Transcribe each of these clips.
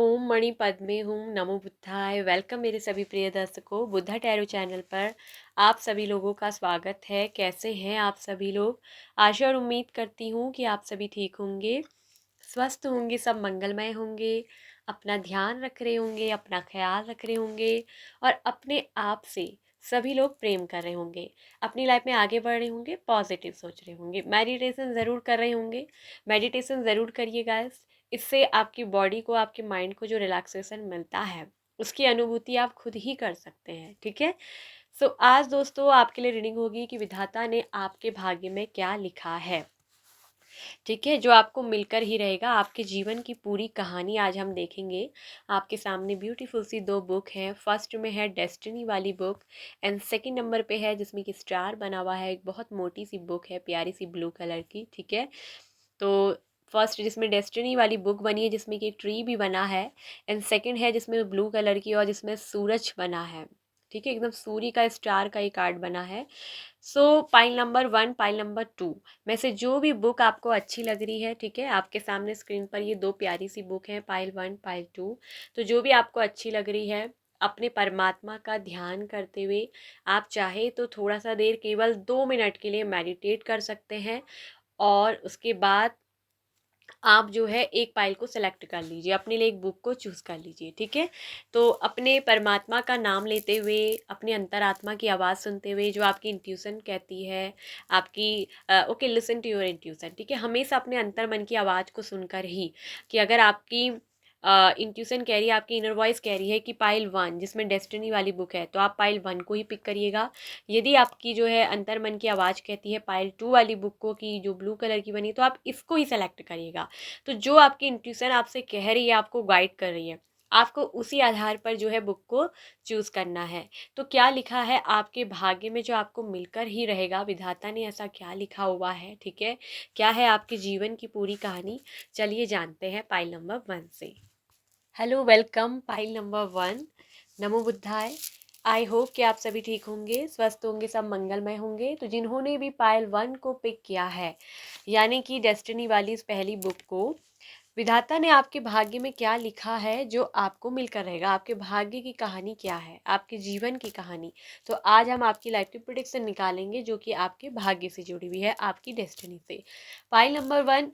ओम मणि पद्मे हूँ। नमो बुद्धाय। वेलकम मेरे सभी प्रिय दर्शकों, बुद्धा टैरो चैनल पर आप सभी लोगों का स्वागत है। कैसे हैं आप सभी लोग? आशा और उम्मीद करती हूँ कि आप सभी ठीक होंगे, स्वस्थ होंगे, सब मंगलमय होंगे, अपना ध्यान रख रहे होंगे, अपना ख्याल रख रहे होंगे और अपने आप से सभी लोग प्रेम कर रहे होंगे, अपनी लाइफ में आगे बढ़ रहे होंगे, पॉजिटिव सोच रहे होंगे, मेडिटेशन ज़रूर कर रहे होंगे। मेडिटेशन ज़रूर करिए गाइस। इससे आपकी बॉडी को, आपके माइंड को जो रिलैक्सेशन मिलता है उसकी अनुभूति आप खुद ही कर सकते हैं। ठीक है। सो आज दोस्तों आपके लिए रीडिंग होगी कि विधाता ने आपके भाग्य में क्या लिखा है। ठीक है, जो आपको मिलकर ही रहेगा। आपके जीवन की पूरी कहानी आज हम देखेंगे। आपके सामने ब्यूटीफुल सी दो बुक हैं। फर्स्ट में है डेस्टिनी वाली बुक एंड सेकंड नंबर पे है जिसमें कि स्टार बना हुआ है। एक बहुत मोटी सी बुक है, प्यारी सी ब्लू कलर की। ठीक है। तो फर्स्ट जिसमें डेस्टिनी वाली बुक बनी है जिसमें कि ट्री भी बना है एंड सेकंड है जिसमें ब्लू कलर की और जिसमें सूरज बना है। ठीक है, एकदम सूर्य का, स्टार का ही कार्ड बना है। सो पाइल नंबर 1, पाइल नंबर 2 में से जो भी बुक आपको अच्छी लग रही है, ठीक है, आपके सामने स्क्रीन पर ये दो प्यारी सी बुक है, पाइल 1, पाइल 2। तो जो भी आपको अच्छी लग रही है, अपने परमात्मा का ध्यान करते हुए आप चाहे तो थोड़ा सा देर, केवल 2 मिनट के लिए मेडिटेट कर सकते हैं और उसके बाद आप जो है एक पाइल को सेलेक्ट कर लीजिए, अपने लिए एक बुक को चूज़ कर लीजिए। ठीक है। तो अपने परमात्मा का नाम लेते हुए, अपने अंतरात्मा की आवाज़ सुनते हुए, जो आपकी इंट्यूशन कहती है, आपकी okay, listen to your intuition. ठीक है, हमेशा अपने अंतर मन की आवाज़ को सुनकर ही, कि अगर आपकी इंट्यूशन कह रही है, आपकी इनर वॉइस कह रही है कि पाइल 1 जिसमें डेस्टिनी वाली बुक है, तो आप पाइल 1 को ही पिक करिएगा। यदि आपकी जो है अंतर मन की आवाज़ कहती है पाइल 2 वाली बुक को, कि जो ब्लू कलर की बनी, तो आप इसको ही सेलेक्ट करिएगा। तो जो आपकी इंट्यूशन आपसे कह रही है, आपको गाइड कर रही है, आपको उसी आधार पर जो है बुक को चूज़ करना है। तो क्या लिखा है आपके भाग्य में जो आपको मिलकर ही रहेगा, विधाता ने ऐसा क्या लिखा हुआ है। ठीक है, क्या है आपके जीवन की पूरी कहानी, चलिए जानते हैं पाइल नंबर 1 से। Hello, welcome pile number 1। NaMo बुद्धाय। I hope कि आप सभी ठीक होंगे, स्वस्थ होंगे, सब मंगलमय होंगे। तो जिन्होंने भी पाइल 1 को पिक किया है, यानी कि डेस्टिनी वाली इस पहली बुक को, विधाता ने आपके भाग्य में क्या लिखा है जो आपको मिलकर रहेगा, आपके भाग्य की कहानी क्या है, आपके जीवन की कहानी। तो आज हम आपकी लाइफ की प्रेडिक्शन निकालेंगे जो कि आपके भाग्य से जुड़ी हुई है, आपकी डेस्टिनी से। पाइल नंबर 1,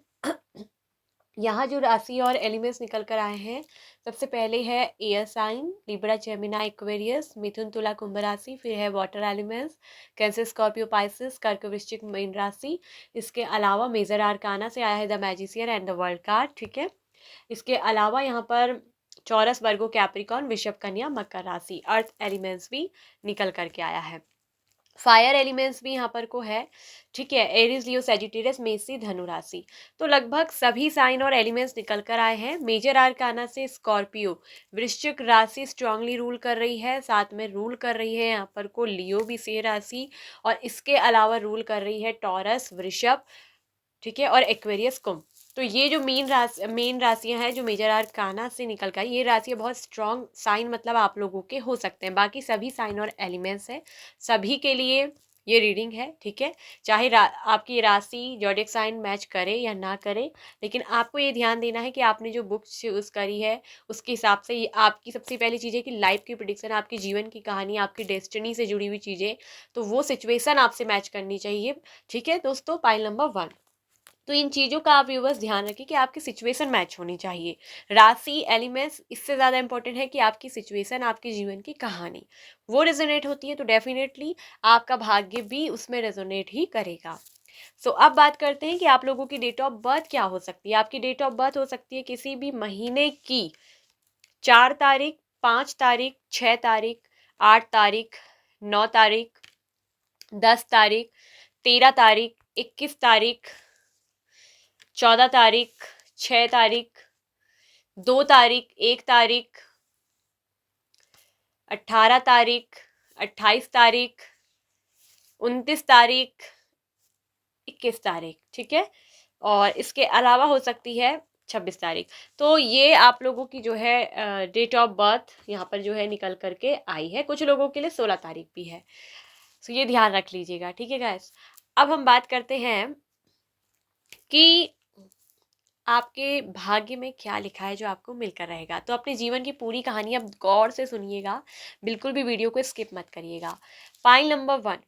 यहाँ जो राशि और एलिमेंट्स निकल कर आए हैं, सबसे पहले है एयर साइन, लिब्रा, जेमिना, एक्वेरियस, मिथुन, तुला, कुंभ राशि। फिर है water elements, cancer, Scorpio, Pisces, कर्क, वृश्चिक, मीन राशि। इसके अलावा मेजर आर्काना से आया है the magician and the world card. ठीक है। इसके अलावा यहाँ पर चौरस, वर्गो, कैप्रिकॉन, वृषभ, कन्या, मकर राशि, अर्थ एलिमेंट्स भी निकल करके आया है। फायर एलिमेंट्स भी यहाँ पर को है। ठीक है, एरीज, लियो, सेजिटेरियस, मेषी, धनु राशि। तो लगभग सभी साइन और एलिमेंट्स निकल कर आए हैं। मेजर आर्काना से स्कॉर्पियो, वृश्चिक राशि स्ट्रांगली रूल कर रही है, साथ में रूल कर रही है यहाँ पर को लियो भी से राशि, और इसके अलावा रूल कर रही है टॉरस, वृषभ, ठीक है, और एक्वेरियस, कुंभ। तो ये जो मेन राशियां हैं जो मेजर आर्काना से निकल कर, ये राशियां बहुत स्ट्रॉन्ग साइन मतलब आप लोगों के हो सकते हैं। बाकी सभी साइन और एलिमेंट्स हैं, सभी के लिए ये रीडिंग है। ठीक है, चाहे आपकी राशि जॉडिक साइन मैच करे या ना करे, लेकिन आपको ये ध्यान देना है कि आपने जो बुक चूज़ करी है उसके हिसाब से ये आपकी सबसे पहली चीज़ है कि लाइफ की प्रिडिक्शन, आपकी जीवन की कहानी, आपकी डेस्टिनी से जुड़ी हुई चीज़ें, तो वो सिचुएशन आपसे मैच करनी चाहिए। ठीक है दोस्तों, पाइल नंबर 1। तो इन चीज़ों का आप व्यूवर्स ध्यान रखिए कि आपकी सिचुएशन मैच होनी चाहिए। राशि, एलिमेंट्स इससे ज़्यादा इंपॉर्टेंट है कि आपकी सिचुएशन, आपके जीवन की कहानी वो रेजोनेट होती है, तो डेफिनेटली आपका भाग्य भी उसमें रेजोनेट ही करेगा। सो अब बात करते हैं कि आप लोगों की डेट ऑफ बर्थ क्या हो सकती है। आपकी डेट ऑफ बर्थ हो सकती है किसी भी महीने की 4 तारीख, 5 तारीख, 6 तारीख, 8 तारीख, 9 तारीख, 10 तारीख, 13 तारीख, 21 तारीख, 14 तारीख, 6 तारीख, 2 तारीख, 1 तारीख, 18 तारीख, 28 तारीख, 29 तारीख, 21 तारीख। ठीक है, और इसके अलावा हो सकती है 26 तारीख। तो ये आप लोगों की जो है डेट ऑफ बर्थ यहाँ पर जो है निकल करके आई है। कुछ लोगों के लिए 16 तारीख भी है, तो ये ध्यान रख लीजिएगा। ठीक है गाइस, अब हम बात करते हैं कि आपके भाग्य में क्या लिखा है जो आपको मिलकर रहेगा। तो अपने जीवन की पूरी कहानी अब गौर से सुनिएगा, बिल्कुल भी वीडियो को स्किप मत करिएगा। पॉइंट नंबर 1,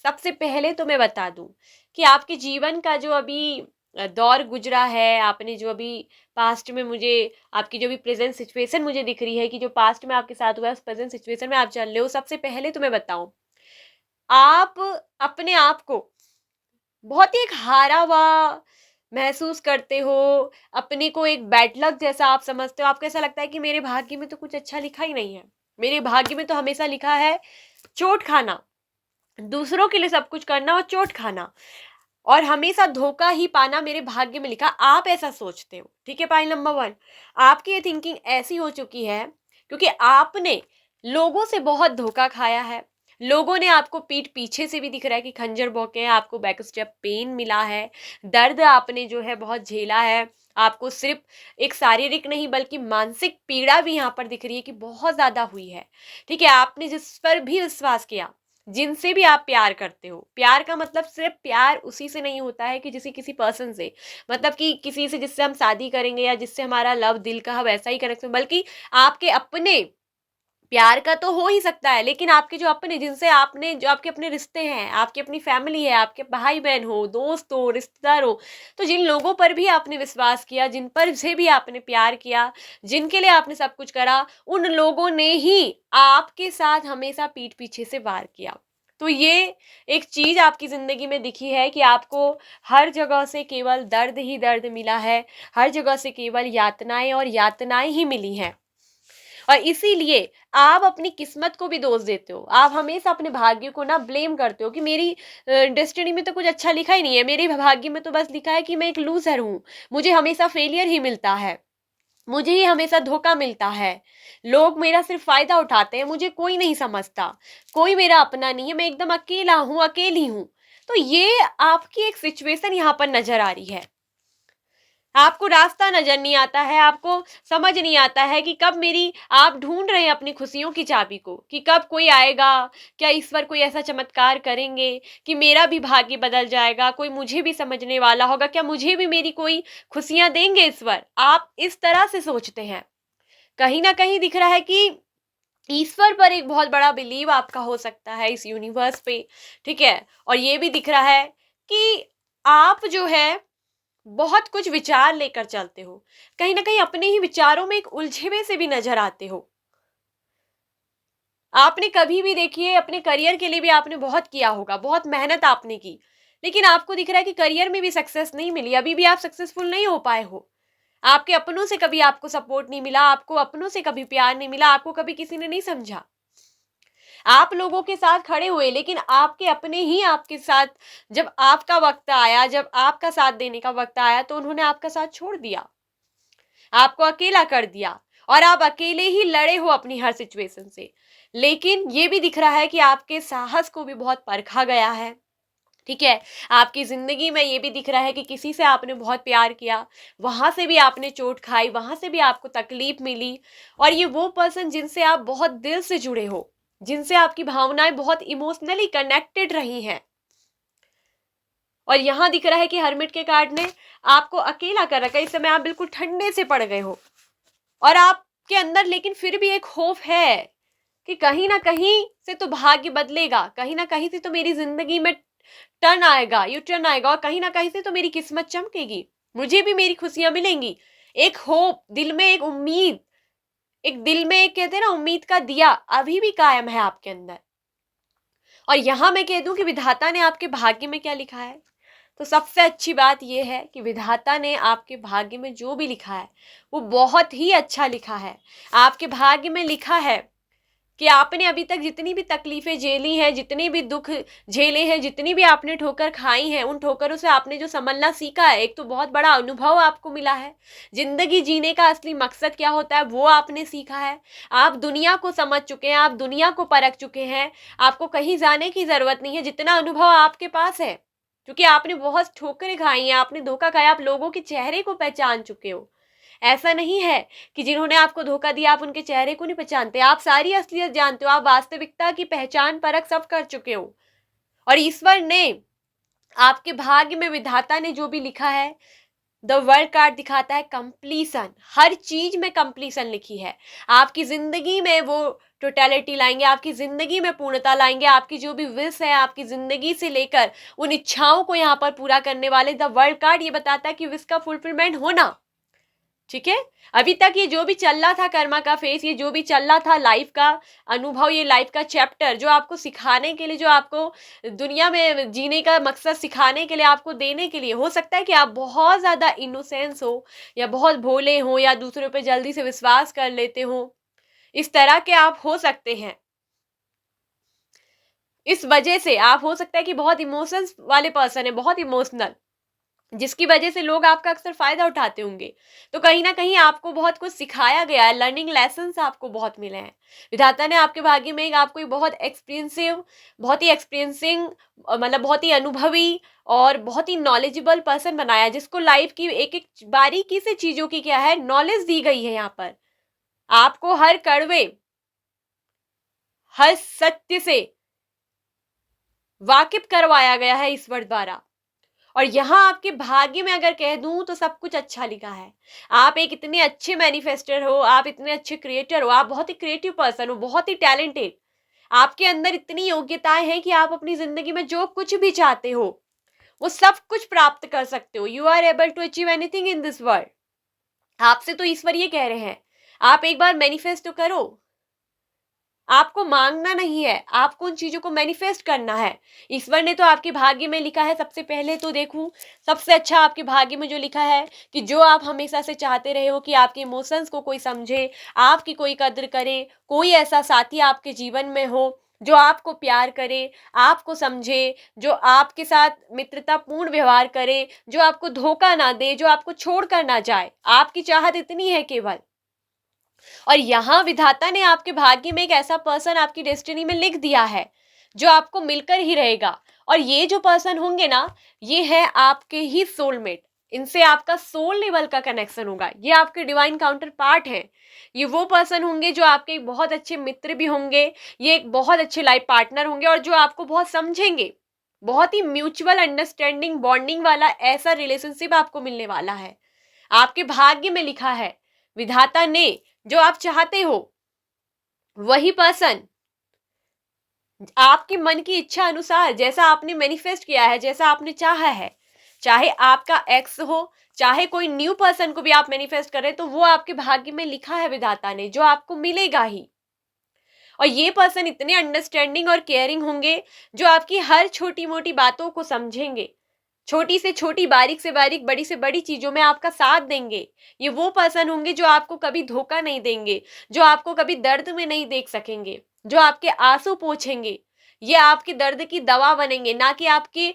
सबसे पहले तो मैं बता दूं कि आपके जीवन का जो अभी दौर गुजरा है, आपने जो अभी पास्ट में, मुझे आपकी जो भी प्रेजेंट सिचुएशन मुझे दिख रही है कि जो पास्ट में आपके साथ हुआ है उस प्रेजेंट सिचुएशन में आप चल रहे हो, सबसे पहले तो मैं बताऊं, आप अपने आप को बहुत ही एक हारा हुआ महसूस करते हो, अपने को एक बैड लक जैसा आप समझते हो। आपको ऐसा लगता है कि मेरे भाग्य में तो कुछ अच्छा लिखा ही नहीं है, मेरे भाग्य में तो हमेशा लिखा है चोट खाना, दूसरों के लिए सब कुछ करना और चोट खाना, और हमेशा धोखा ही पाना मेरे भाग्य में लिखा। आप ऐसा सोचते हो, ठीक है। पॉइंट नंबर 1, आपकी ये थिंकिंग ऐसी हो चुकी है क्योंकि आपने लोगों से बहुत धोखा खाया है। लोगों ने आपको पीठ पीछे से भी दिख रहा है कि खंजर भोंके हैं, आपको बैक स्टेप पेन मिला है, दर्द आपने जो है बहुत झेला है। आपको सिर्फ एक शारीरिक नहीं बल्कि मानसिक पीड़ा भी यहाँ पर दिख रही है कि बहुत ज्यादा हुई है, ठीक है। आपने जिस पर भी विश्वास किया, जिनसे भी आप प्यार करते हो, प्यार का मतलब सिर्फ प्यार उसी से नहीं होता है कि किसी पर्सन से, मतलब कि किसी से जिससे हम शादी करेंगे या जिससे हमारा लव दिल का वैसा ही कनेक्शन, बल्कि आपके अपने प्यार का तो हो ही सकता है, लेकिन आपके जो अपने, जिनसे आपने, जो आपके अपने रिश्ते हैं, आपकी अपनी फैमिली है, आपके भाई बहन हो, दोस्त हो, रिश्तेदार हो, तो जिन लोगों पर भी आपने विश्वास किया, जिन पर से भी आपने प्यार किया, जिनके लिए आपने सब कुछ करा, उन लोगों ने ही आपके साथ हमेशा पीठ पीछे से वार किया। तो ये एक चीज आपकी जिंदगी में दिखी है कि आपको हर जगह से केवल दर्द ही दर्द मिला है, हर जगह से केवल यातनाएं और यातनाएं ही मिली हैं, और इसीलिए आप अपनी किस्मत को भी दोष देते हो। आप हमेशा अपने भाग्य को ना ब्लेम करते हो कि मेरी डेस्टिनी में तो कुछ अच्छा लिखा ही नहीं है, मेरे भाग्य में तो बस लिखा है कि मैं एक लूजर हूँ, मुझे हमेशा फेलियर ही मिलता है, मुझे ही हमेशा धोखा मिलता है, लोग मेरा सिर्फ फायदा उठाते हैं, मुझे कोई नहीं समझता, कोई मेरा अपना नहीं है, मैं एकदम अकेला हूँ, अकेली हूँ। तो ये आपकी एक सिचुएशन यहाँ पर नजर आ रही है। आपको रास्ता नजर नहीं आता है, आपको समझ नहीं आता है कि कब मेरी, आप ढूंढ रहे हैं अपनी खुशियों की चाबी को कि कब कोई आएगा, क्या ईश्वर कोई ऐसा चमत्कार करेंगे कि मेरा भी भाग्य बदल जाएगा, कोई मुझे भी समझने वाला होगा, क्या मुझे भी मेरी कोई खुशियां देंगे ईश्वर। आप इस तरह से सोचते हैं। कहीं ना कहीं दिख रहा है कि ईश्वर पर एक बहुत बड़ा बिलीव आपका हो सकता है, इस यूनिवर्स पे, ठीक है। और ये भी दिख रहा है कि आप जो है बहुत कुछ विचार लेकर चलते हो, कहीं ना कहीं अपने ही विचारों में एक उलझे हुए से भी नजर आते हो। आपने कभी भी, देखिए, अपने करियर के लिए भी आपने बहुत किया होगा, बहुत मेहनत आपने की, लेकिन आपको दिख रहा है कि करियर में भी सक्सेस नहीं मिली, अभी भी आप सक्सेसफुल नहीं हो पाए हो। आपके अपनों से कभी आपको सपोर्ट नहीं मिला, आपको अपनों से कभी प्यार नहीं मिला, आपको कभी किसी ने नहीं समझा। आप लोगों के साथ खड़े हुए, लेकिन आपके अपने ही आपके साथ, जब आपका वक्त आया, जब आपका साथ देने का वक्त आया, तो उन्होंने आपका साथ छोड़ दिया, आपको अकेला कर दिया, और आप अकेले ही लड़े हो अपनी हर सिचुएशन से। लेकिन ये भी दिख रहा है कि आपके साहस को भी बहुत परखा गया है, ठीक है। आपकी जिंदगी में ये भी दिख रहा है कि किसी से आपने बहुत प्यार किया, वहां से भी आपने चोट खाई, वहां से भी आपको तकलीफ मिली, और ये वो पर्सन जिनसे आप बहुत दिल से जुड़े हो, जिनसे आपकी भावनाएं बहुत इमोशनली कनेक्टेड रही हैं, और यहां दिख रहा है कि हरमिट के कार्ड ने आपको अकेला कर रखा है। इस समय आप बिल्कुल ठंडे से पड़ गए हो, और आपके अंदर लेकिन फिर भी एक खौफ है कि कहीं ना कहीं से तो भाग्य बदलेगा, कहीं ना कहीं से तो मेरी जिंदगी में टर्न आएगा, यू टर्न आएगा, और कहीं ना कहीं से तो मेरी किस्मत चमकेगी, मुझे भी मेरी खुशियां मिलेंगी। एक होप दिल में, एक उम्मीद, एक दिल में, एक कहते हैं ना, उम्मीद का दिया अभी भी कायम है आपके अंदर। और यहां मैं कह दूं कि विधाता ने आपके भाग्य में क्या लिखा है, तो सबसे अच्छी बात यह है कि विधाता ने आपके भाग्य में जो भी लिखा है वो बहुत ही अच्छा लिखा है। आपके भाग्य में लिखा है कि आपने अभी तक जितनी भी तकलीफें झेली हैं, जितने भी दुख झेले हैं, जितनी भी आपने ठोकर खाई हैं, उन ठोकरों से आपने जो संभलना सीखा है, एक तो बहुत बड़ा अनुभव आपको मिला है। जिंदगी जीने का असली मकसद क्या होता है वो आपने सीखा है। आप दुनिया को समझ चुके हैं, आप दुनिया को परख चुके हैं, आपको कहीं जाने की जरूरत नहीं है, जितना अनुभव आपके पास है, क्योंकि आपने बहुत ठोकरें खाई हैं, आपने धोखा खाया, आप लोगों के चेहरे को पहचान चुके हो। ऐसा नहीं है कि जिन्होंने आपको धोखा दिया आप उनके चेहरे को नहीं पहचानते, आप सारी असलियत जानते हो, आप वास्तविकता की पहचान परख सब कर चुके हो। और ईश्वर ने आपके भाग्य में, विधाता ने जो भी लिखा है, द वर्ल्ड कार्ड दिखाता है कंप्लीशन, हर चीज में कंप्लीशन लिखी है। आपकी जिंदगी में वो टोटलिटी लाएंगे, आपकी जिंदगी में पूर्णता लाएंगे, आपकी जो भी विश है आपकी जिंदगी से लेकर उन इच्छाओं को यहाँ पर पूरा करने वाले द वर्ल्ड कार्ड ये बताता है कि विश का फुलफिलमेंट होना। ठीक है, अभी तक ये जो भी चल रहा था कर्मा का फेस, ये जो भी चल रहा था लाइफ का अनुभव, ये लाइफ का चैप्टर जो आपको सिखाने के लिए, जो आपको दुनिया में जीने का मकसद सिखाने के लिए, आपको देने के लिए, हो सकता है कि आप बहुत ज्यादा इनोसेंस हो या बहुत भोले हो या दूसरों पे जल्दी से विश्वास कर लेते हो, इस तरह के आप हो सकते हैं। इस वजह से आप हो सकता है कि बहुत इमोशंस वाले पर्सन है, बहुत इमोशनल, जिसकी वजह से लोग आपका अक्सर फायदा उठाते होंगे। तो कहीं ना कहीं आपको बहुत कुछ सिखाया गया है, लर्निंग लेसन्स आपको बहुत मिले हैं। विधाता ने आपके भाग्य में आपको एक बहुत एक्सपीरियंसिव, बहुत ही एक्सपीरियंसिंग, मतलब बहुत ही अनुभवी और बहुत ही नॉलेजेबल पर्सन बनाया, जिसको लाइफ की एक एक बारीकी से चीजों की क्या है नॉलेज दी गई है। यहाँ पर आपको हर कड़वे, हर सत्य से वाकिफ करवाया गया है ईश्वर द्वारा। और यहाँ आपके भाग्य में अगर कह दूं तो सब कुछ अच्छा लिखा है। आप एक इतने अच्छे मैनिफेस्टर हो, आप इतने अच्छे क्रिएटर हो, आप बहुत ही क्रिएटिव पर्सन हो, बहुत ही टैलेंटेड, आपके अंदर इतनी योग्यताएं हैं कि आप अपनी जिंदगी में जो कुछ भी चाहते हो वो सब कुछ प्राप्त कर सकते हो। You are able to achieve anything in this world. आपसे तो ईश्वर ये कह रहे हैं, आप एक बार मैनिफेस्ट तो करो। आपको मांगना नहीं है, आपको उन चीजों को मैनिफेस्ट करना है। ईश्वर ने तो आपके भाग्य में लिखा है, सबसे पहले तो देखूं सबसे अच्छा आपके भाग्य में जो लिखा है कि जो आप हमेशा से चाहते रहे हो कि आपके इमोशंस को कोई समझे, आपकी कोई कद्र करे, कोई ऐसा साथी आपके जीवन में हो जो आपको प्यार करे, आपको समझे, जो आपके साथ मित्रतापूर्ण व्यवहार करे, जो आपको धोखा ना दे, जो आपको छोड़कर ना जाए। आपकी चाहत इतनी है केवल। और यहां विधाता ने आपके भाग्य में एक ऐसा पर्सन आपकी डेस्टिनी में लिख दिया है जो आपको मिलकर ही रहेगा। और ये जो पर्सन होंगे ना, ये है आपके ही सोलमेट, इनसे आपका सोल लेवल का कनेक्शन होगा, ये आपके डिवाइन काउंटर पार्ट है। ये वो पर्सन होंगे जो आपके एक बहुत अच्छे मित्र भी होंगे, ये एक बहुत अच्छे लाइफ पार्टनर होंगे और जो आपको बहुत समझेंगे। बहुत ही म्यूचुअल अंडरस्टैंडिंग बॉन्डिंग वाला ऐसा रिलेशनशिप आपको मिलने वाला है। आपके भाग्य में लिखा है विधाता ने, जो आप चाहते हो वही पर्सन आपके मन की इच्छा अनुसार, जैसा आपने मैनिफेस्ट किया है, जैसा आपने चाहा है, चाहे आपका एक्स हो, चाहे कोई न्यू पर्सन को भी आप मैनिफेस्ट करें, तो वो आपके भाग्य में लिखा है विधाता ने, जो आपको मिलेगा ही। और ये पर्सन इतने अंडरस्टैंडिंग और केयरिंग होंगे जो आपकी हर छोटी मोटी बातों को समझेंगे, छोटी से छोटी, बारीक से बारीक, बड़ी से बड़ी चीजों में आपका साथ देंगे। ये वो पर्सन होंगे जो आपको कभी धोखा नहीं देंगे, जो आपको कभी दर्द में नहीं देख सकेंगे, जो आपके आंसू पोंछेंगे। ये आपके दर्द की दवा बनेंगे, ना कि आपके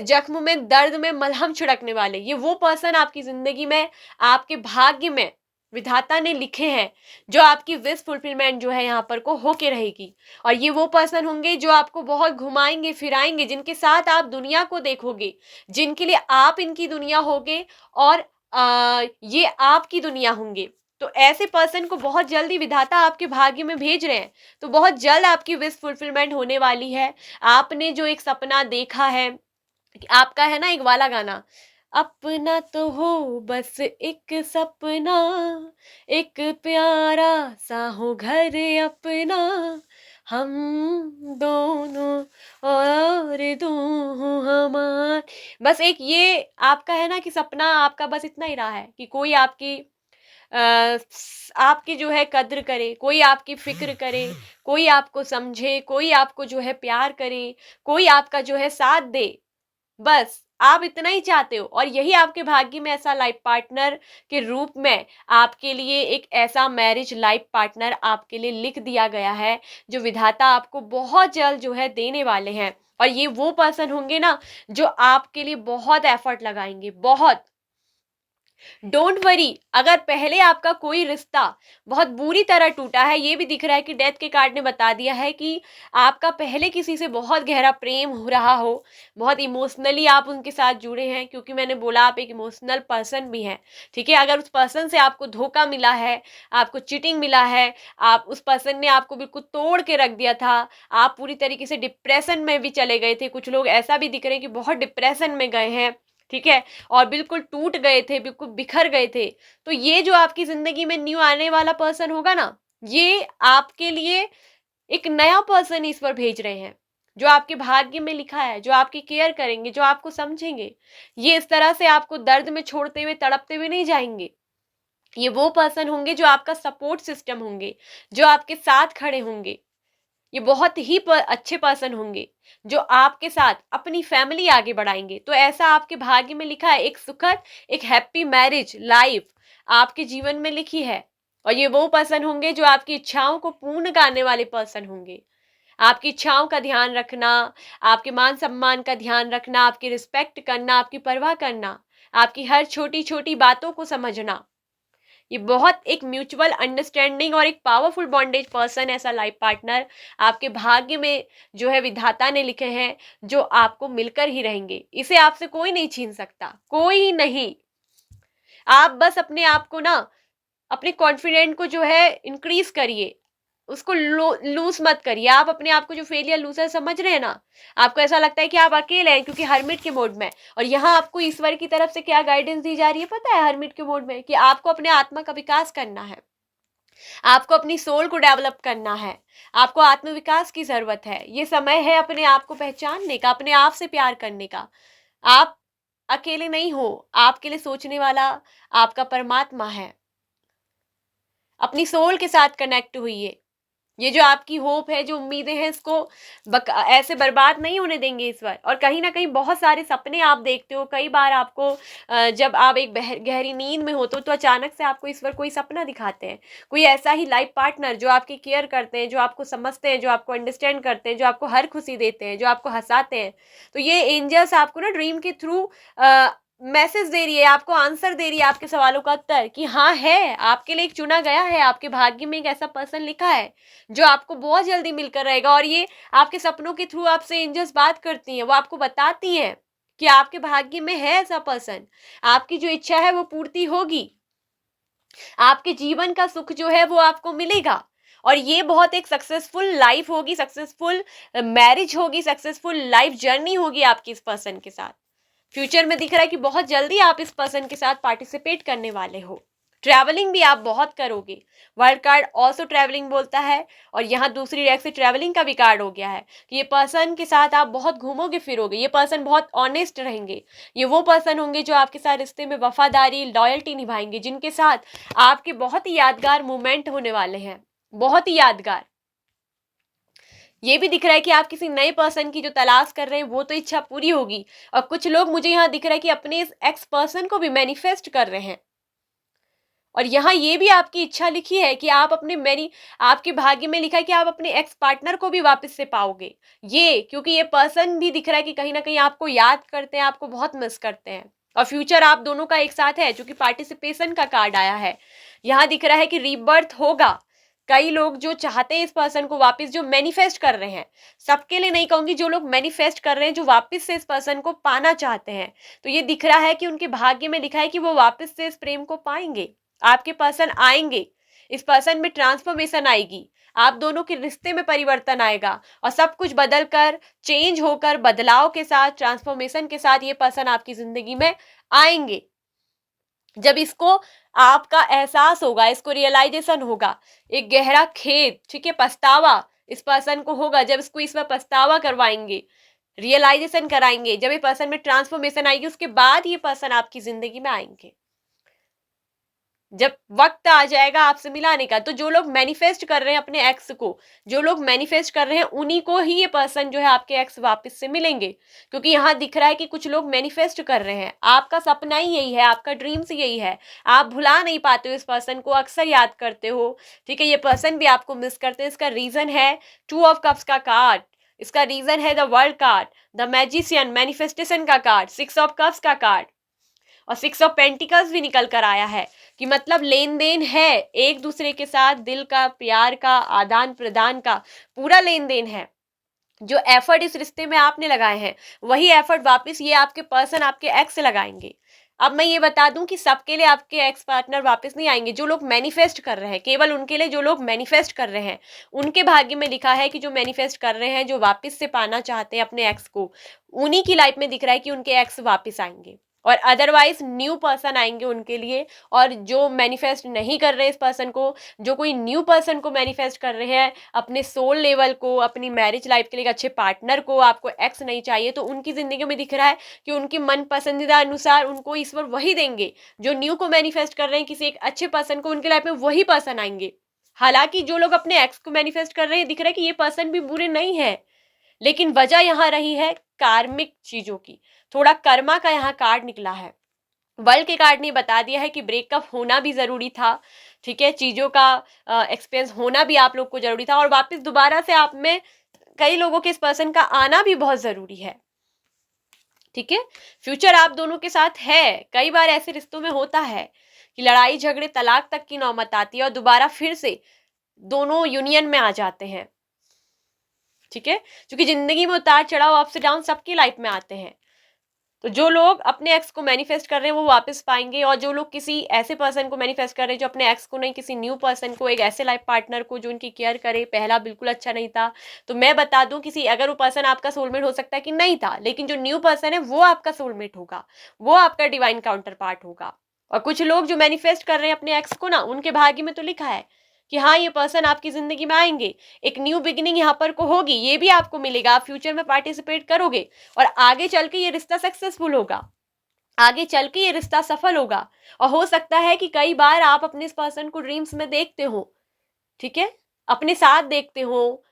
जख्म में दर्द में मलहम छिड़कने वाले। ये वो पर्सन आपकी जिंदगी में, आपके भाग्य में विधाता ने लिखे हैं, जो आपकी विश फुलफिलमेंट जो है यहाँ पर को होके रहेगी। और ये वो पर्सन होंगे जो आपको बहुत घुमाएंगे फिराएंगे, जिनके साथ आप दुनिया को देखोगे, जिनके लिए आप इनकी दुनिया होगे और ये आपकी दुनिया होंगे। तो ऐसे पर्सन को बहुत जल्दी विधाता आपके भाग्य में भेज रहे हैं। तो बहुत जल्द आपकी विश फुलफिलमेंट होने वाली है। आपने जो एक सपना देखा है, आपका है ना एक वाला गाना, अपना तो हो बस एक सपना, एक प्यारा सा हो घर अपना, हम दोनों और दो हमार। बस एक ये आपका है ना कि सपना आपका बस इतना ही रहा है कि कोई आपकी आपकी जो है कद्र करे, कोई आपकी फिक्र करे, कोई आपको समझे, कोई आपको जो है प्यार करे, कोई आपका जो है साथ दे। बस आप इतना ही चाहते हो। और यही आपके भाग्य में ऐसा लाइफ पार्टनर के रूप में आपके लिए एक ऐसा मैरिज लाइफ पार्टनर आपके लिए लिख दिया गया है, जो विधाता आपको बहुत जल्द जो है देने वाले हैं। और ये वो पर्सन होंगे ना जो आपके लिए बहुत एफर्ट लगाएंगे, बहुत। डोंट वरी, अगर पहले आपका कोई रिश्ता बहुत बुरी तरह टूटा है, ये भी दिख रहा है कि डेथ के कार्ड ने बता दिया है कि आपका पहले किसी से बहुत गहरा प्रेम हो रहा हो, बहुत इमोशनली आप उनके साथ जुड़े हैं, क्योंकि मैंने बोला आप एक इमोशनल पर्सन भी हैं। ठीक है, अगर उस पर्सन से आपको धोखा मिला है, आपको चीटिंग मिला है, आप उस पर्सन ने आपको बिल्कुल तोड़ के रख दिया था, आप पूरी तरीके से डिप्रेशन में भी चले गए थे, कुछ लोग ऐसा भी दिख रहे हैं कि बहुत डिप्रेशन में गए हैं। ठीक है, और बिल्कुल टूट गए थे, बिल्कुल बिखर गए थे, तो ये जो आपकी जिंदगी में न्यू आने वाला पर्सन होगा ना, ये आपके लिए एक नया पर्सन ईश्वर भेज रहे हैं, जो आपके भाग्य में लिखा है, जो आपकी केयर करेंगे, जो आपको समझेंगे। ये इस तरह से आपको दर्द में छोड़ते हुए, तड़पते हुए नहीं जाएंगे। ये वो पर्सन होंगे जो आपका सपोर्ट सिस्टम होंगे, जो आपके साथ खड़े होंगे। ये बहुत ही अच्छे पर्सन होंगे जो आपके साथ अपनी फैमिली आगे बढ़ाएंगे। तो ऐसा आपके भाग्य में लिखा है, एक सुखद, एक हैप्पी मैरिज लाइफ आपके जीवन में लिखी है। और ये वो पर्सन होंगे जो आपकी इच्छाओं को पूर्ण करने वाले पर्सन होंगे। आपकी इच्छाओं का ध्यान रखना, आपके मान सम्मान का ध्यान रखना, आपकी रिस्पेक्ट करना, आपकी परवाह करना, आपकी हर छोटी छोटी बातों को समझना। ये बहुत एक म्यूचुअल अंडरस्टैंडिंग और एक पावरफुल बॉन्डेज पर्सन, ऐसा लाइफ पार्टनर आपके भाग्य में जो है विधाता ने लिखे हैं, जो आपको मिलकर ही रहेंगे। इसे आपसे कोई नहीं छीन सकता, कोई नहीं। आप बस अपने आप को ना, अपने कॉन्फिडेंट को जो है इंक्रीज करिए, उसको लूज मत करिए। आप अपने आप को जो फेलियर लूजर समझ रहे हैं ना, आपको ऐसा लगता है कि आप अकेले हैं क्योंकि हरमिट के मोड में। और यहाँ आपको ईश्वर की तरफ से क्या गाइडेंस दी जा रही है पता है, हरमिट के मोड में, कि आपको अपने आत्मा का विकास करना है, आपको अपनी सोल को डेवलप करना है, आपको आत्मविकास की जरूरत है। ये समय है अपने आप को पहचानने का, अपने आप से प्यार करने का। आप अकेले नहीं हो, आपके लिए सोचने वाला आपका परमात्मा है। अपनी सोल के साथ कनेक्ट हुइए। ये जो आपकी होप है, जो उम्मीदें हैं, इसको ऐसे बर्बाद नहीं होने देंगे ईश्वर। और कहीं ना कहीं बहुत सारे सपने आप देखते हो, कई बार आपको जब आप एक गहरी नींद में होते हो तो अचानक से आपको ईश्वर कोई सपना दिखाते हैं, कोई ऐसा ही लाइफ पार्टनर जो आपकी केयर करते हैं, जो आपको समझते हैं, जो आपको अंडरस्टैंड करते हैं, जो आपको हर खुशी देते हैं, जो आपको हंसाते हैं। तो ये एंजल्स आपको ना ड्रीम के थ्रू मैसेज दे रही है, आपको आंसर दे रही है, आपके सवालों का उत्तर, कि हाँ है, आपके लिए एक चुना गया है, आपके भाग्य में एक ऐसा पर्सन लिखा है जो आपको बहुत जल्दी मिलकर रहेगा। और ये आपके सपनों के थ्रू आपसे एंजल्स बात करती हैं, वो आपको बताती हैं कि आपके भाग्य में है ऐसा पर्सन, आपकी जो इच्छा है वो पूर्ति होगी, आपके जीवन का सुख जो है वो आपको मिलेगा। और ये बहुत एक सक्सेसफुल लाइफ होगी, सक्सेसफुल मैरिज होगी, सक्सेसफुल लाइफ जर्नी होगी आपकी इस पर्सन के साथ। फ्यूचर में दिख रहा है कि बहुत जल्दी आप इस पर्सन के साथ पार्टिसिपेट करने वाले हो। ट्रैवलिंग भी आप बहुत करोगे। वर्ल्ड कार्ड ऑल्सो ट्रैवलिंग बोलता है, और यहाँ दूसरी रैक से ट्रैवलिंग का भी कार्ड हो गया है कि ये पर्सन के साथ आप बहुत घूमोगे फिरोगे। ये पर्सन बहुत ऑनेस्ट रहेंगे। ये वो पर्सन होंगे जो आपके साथ रिश्ते में वफादारी, लॉयल्टी निभाएंगे, जिनके साथ आपके बहुत ही यादगार मोमेंट होने वाले हैं, बहुत ही यादगार। ये भी दिख रहा है कि आप किसी नए पर्सन की जो तलाश कर रहे हैं वो तो इच्छा पूरी होगी। और कुछ लोग, मुझे यहाँ दिख रहा है कि अपने इस एक्स पर्सन को भी मैनिफेस्ट कर रहे हैं। और यहाँ ये भी आपकी इच्छा लिखी है कि आप अपने आपके भाग्य में लिखा है कि आप अपने एक्स पार्टनर को भी वापस से पाओगे। ये क्योंकि ये पर्सन भी दिख रहा है कि कहीं ना कहीं आपको याद करते हैं, आपको बहुत मिस करते हैं। और फ्यूचर आप दोनों का एक साथ है, जो कि पार्टिसिपेशन का कार्ड आया है। यहाँ दिख रहा है कि रीबर्थ होगा। कई लोग जो चाहते हैं इस पर्सन को वापस, जो मैनिफेस्ट कर रहे हैं, सबके लिए नहीं कहूंगी, जो लोग मैनिफेस्ट कर रहे हैं, जो वापस से इस पर्सन को पाना चाहते हैं, तो ये दिख रहा है कि उनके भाग्य में लिखा है कि वो वापस से इस प्रेम को पाएंगे। आपके पर्सन आएंगे, इस पर्सन में ट्रांसफॉर्मेशन आएगी, आप दोनों के रिश्ते में परिवर्तन आएगा, और सब कुछ बदल कर, चेंज होकर, बदलाव के साथ, ट्रांसफॉर्मेशन के साथ ये पर्सन आपकी जिंदगी में आएंगे। जब इसको आपका एहसास होगा, इसको रियलाइजेशन होगा, एक गहरा खेद, ठीक है, पछतावा इस पर्सन को होगा, जब इसको इसमें पछतावा करवाएंगे, रियलाइजेशन कराएंगे, जब ये पर्सन में ट्रांसफॉर्मेशन आएगी, उसके बाद ये पर्सन आपकी जिंदगी में आएंगे। जब वक्त आ जाएगा आपसे मिलाने का, तो जो लोग मैनिफेस्ट कर रहे हैं अपने एक्स को, जो लोग मैनिफेस्ट कर रहे हैं, उन्हीं को ही ये पर्सन जो है आपके एक्स वापस से मिलेंगे। क्योंकि यहाँ दिख रहा है कि कुछ लोग मैनिफेस्ट कर रहे हैं, आपका सपना ही यही है, आपका ड्रीम्स यही है, आप भुला नहीं पाते हो इस पर्सन को, अक्सर याद करते हो, ठीक है। ये पर्सन भी आपको मिस करते हैं। इसका रीजन है 2 ऑफ कप्स का कार्ड, इसका रीजन है the world card, the magician, manifestation का कार्ड, 6 ऑफ कप्स का कार्ड, और 6 ऑफ पेंटिकल्स भी निकल कर आया है, कि मतलब लेन देन है एक दूसरे के साथ, दिल का, प्यार का, आदान प्रदान का पूरा लेन देन है। जो एफर्ट इस रिश्ते में आपने लगाए हैं, वही एफर्ट वापस ये आपके पर्सन, आपके एक्स से लगाएंगे। अब मैं ये बता दूं कि सबके लिए आपके एक्स पार्टनर वापस नहीं आएंगे। जो लोग मैनिफेस्ट कर रहे हैं, केवल उनके लिए, जो लोग मैनिफेस्ट कर रहे हैं, उनके भाग्य में लिखा है कि जो मैनिफेस्ट कर रहे हैं, जो वापस से पाना चाहते हैं अपने एक्स को, उन्हीं की लाइफ में दिख रहा है कि उनके एक्स वापस आएंगे। और अदरवाइज न्यू पर्सन आएंगे उनके लिए। और जो मैनिफेस्ट नहीं कर रहे इस पर्सन को, जो कोई न्यू पर्सन को मैनिफेस्ट कर रहे हैं अपने सोल लेवल को, अपनी मैरिज लाइफ के लिए एक अच्छे पार्टनर को, आपको एक्स नहीं चाहिए, तो उनकी जिंदगी में दिख रहा है कि उनकी मन पसंदीदा अनुसार उनको ईश्वर वही देंगे। जो न्यू को मैनिफेस्ट कर रहे हैं किसी एक अच्छे पर्सन को, उनके लाइफ में वही पर्सन आएंगे। हालांकि जो लोग अपने एक्स को मैनिफेस्ट कर रहे हैं दिख रहा है कि ये पर्सन भी बुरे नहीं है, लेकिन वजह यहाँ रही है कार्मिक चीजों की। थोड़ा कर्मा का यहाँ कार्ड निकला है। वर्ल्ड के कार्ड ने बता दिया है कि ब्रेकअप होना भी जरूरी था, ठीक है, चीजों का एक्सपीरियंस होना भी आप लोग को जरूरी था, और वापस दोबारा से आप में कई लोगों के इस पर्सन का आना भी बहुत जरूरी है, ठीक है। फ्यूचर आप दोनों के साथ है। कई बार ऐसे रिश्तों में होता है कि लड़ाई झगड़े तलाक तक की नौबत आती है और दोबारा फिर से दोनों यूनियन में आ जाते हैं, ठीक है, क्योंकि जिंदगी में उतार चढ़ाव, अप्स डाउन सबकी लाइफ में आते हैं। तो जो लोग अपने एक्स को मैनिफेस्ट कर रहे हैं वो वापस पाएंगे, और जो लोग किसी ऐसे पर्सन को मैनिफेस्ट कर रहे हैं जो अपने एक्स को नहीं, किसी न्यू पर्सन को, एक ऐसे लाइफ पार्टनर को जो उनकी केयर करे, पहला बिल्कुल अच्छा नहीं था, तो मैं बता दूं किसी, अगर वो पर्सन आपका सोलमेट हो सकता है कि नहीं था, लेकिन जो न्यू पर्सन है वो आपका सोलमेट होगा, वो आपका डिवाइन काउंटर पार्ट होगा। और कुछ लोग जो मैनिफेस्ट कर रहे हैं अपने एक्स को ना, उनके भाग्य में तो लिखा है कि हाँ ये पर्सन आपकी जिंदगी में आएंगे, एक न्यू बिगिनिंग यहाँ पर को होगी, ये भी आपको मिलेगा, आप फ्यूचर में पार्टिसिपेट करोगे और आगे चल के ये रिश्ता सक्सेसफुल होगा, आगे चल के ये रिश्ता सफल होगा। और हो सकता है कि कई बार आप अपने इस पर्सन को ड्रीम्स में देखते हो, ठीक है, अपने साथ देखते हो,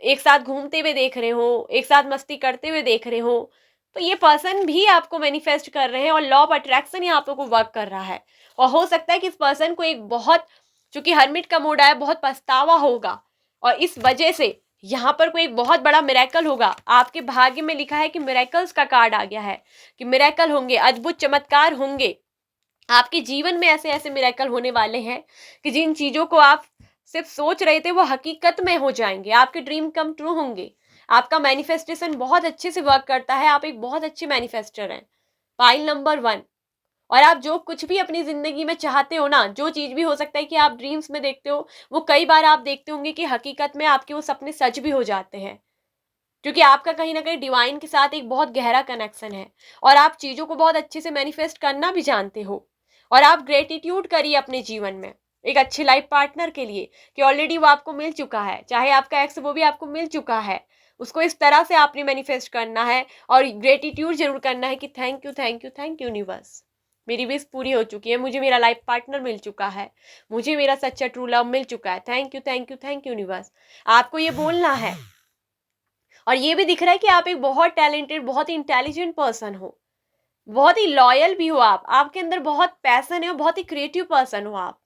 एक साथ घूमते हुए देख रहे हो, एक साथ मस्ती करते हुए देख रहे हो, तो ये पर्सन भी आपको मैनिफेस्ट कर रहे हैं और लॉ ऑफ अट्रैक्शन यहाँ पे को वर्क कर रहा है। और हो सकता है कि इस पर्सन को एक बहुत, चूंकि हर्मिट का मूड आया, बहुत पछतावा होगा, और इस वजह से यहाँ पर कोई एक बहुत बड़ा मिरेकल होगा। आपके भाग्य में लिखा है कि मिरेकल्स का कार्ड आ गया है, कि मिरेकल होंगे, अद्भुत चमत्कार होंगे आपके जीवन में। ऐसे ऐसे मिरेकल होने वाले हैं कि जिन चीजों को आप सिर्फ सोच रहे थे वो हकीकत में हो जाएंगे, आपके ड्रीम कम ट्रू होंगे। आपका मैनिफेस्टेशन बहुत अच्छे से वर्क करता है, आप एक बहुत अच्छे मैनिफेस्टर हैं, पाइल नंबर 1। और आप जो कुछ भी अपनी जिंदगी में चाहते हो ना, जो चीज भी हो सकता है कि आप ड्रीम्स में देखते हो, वो कई बार आप देखते होंगे कि हकीकत में आपके वो सपने सच भी हो जाते हैं, क्योंकि आपका कहीं ना कहीं डिवाइन के साथ एक बहुत गहरा कनेक्शन है, और आप चीजों को बहुत अच्छे से मैनिफेस्ट करना भी जानते हो। और आप ग्रेटिट्यूड करिए अपने जीवन में एक अच्छे लाइफ पार्टनर के लिए कि ऑलरेडी वो आपको मिल चुका है, चाहे आपका एक्स वो भी आपको मिल चुका है, उसको इस तरह से आपने मैनिफेस्ट करना है और ग्रेटिट्यूड जरूर करना है कि thank you thank you thank you universe, मेरी विश पूरी हो चुकी है, मुझे मेरा लाइफ पार्टनर मिल चुका है, मुझे मेरा सच्चा ट्रू लव मिल चुका है, thank you thank you thank you universe. आपको ये बोलना है। और ये भी दिख रहा है कि आप एक बहुत टैलेंटेड, बहुत ही इंटेलिजेंट पर्सन हो, बहुत ही लॉयल भी हो, आप आपके अंदर बहुत पैशन है और बहुत ही क्रिएटिव पर्सन हो आप।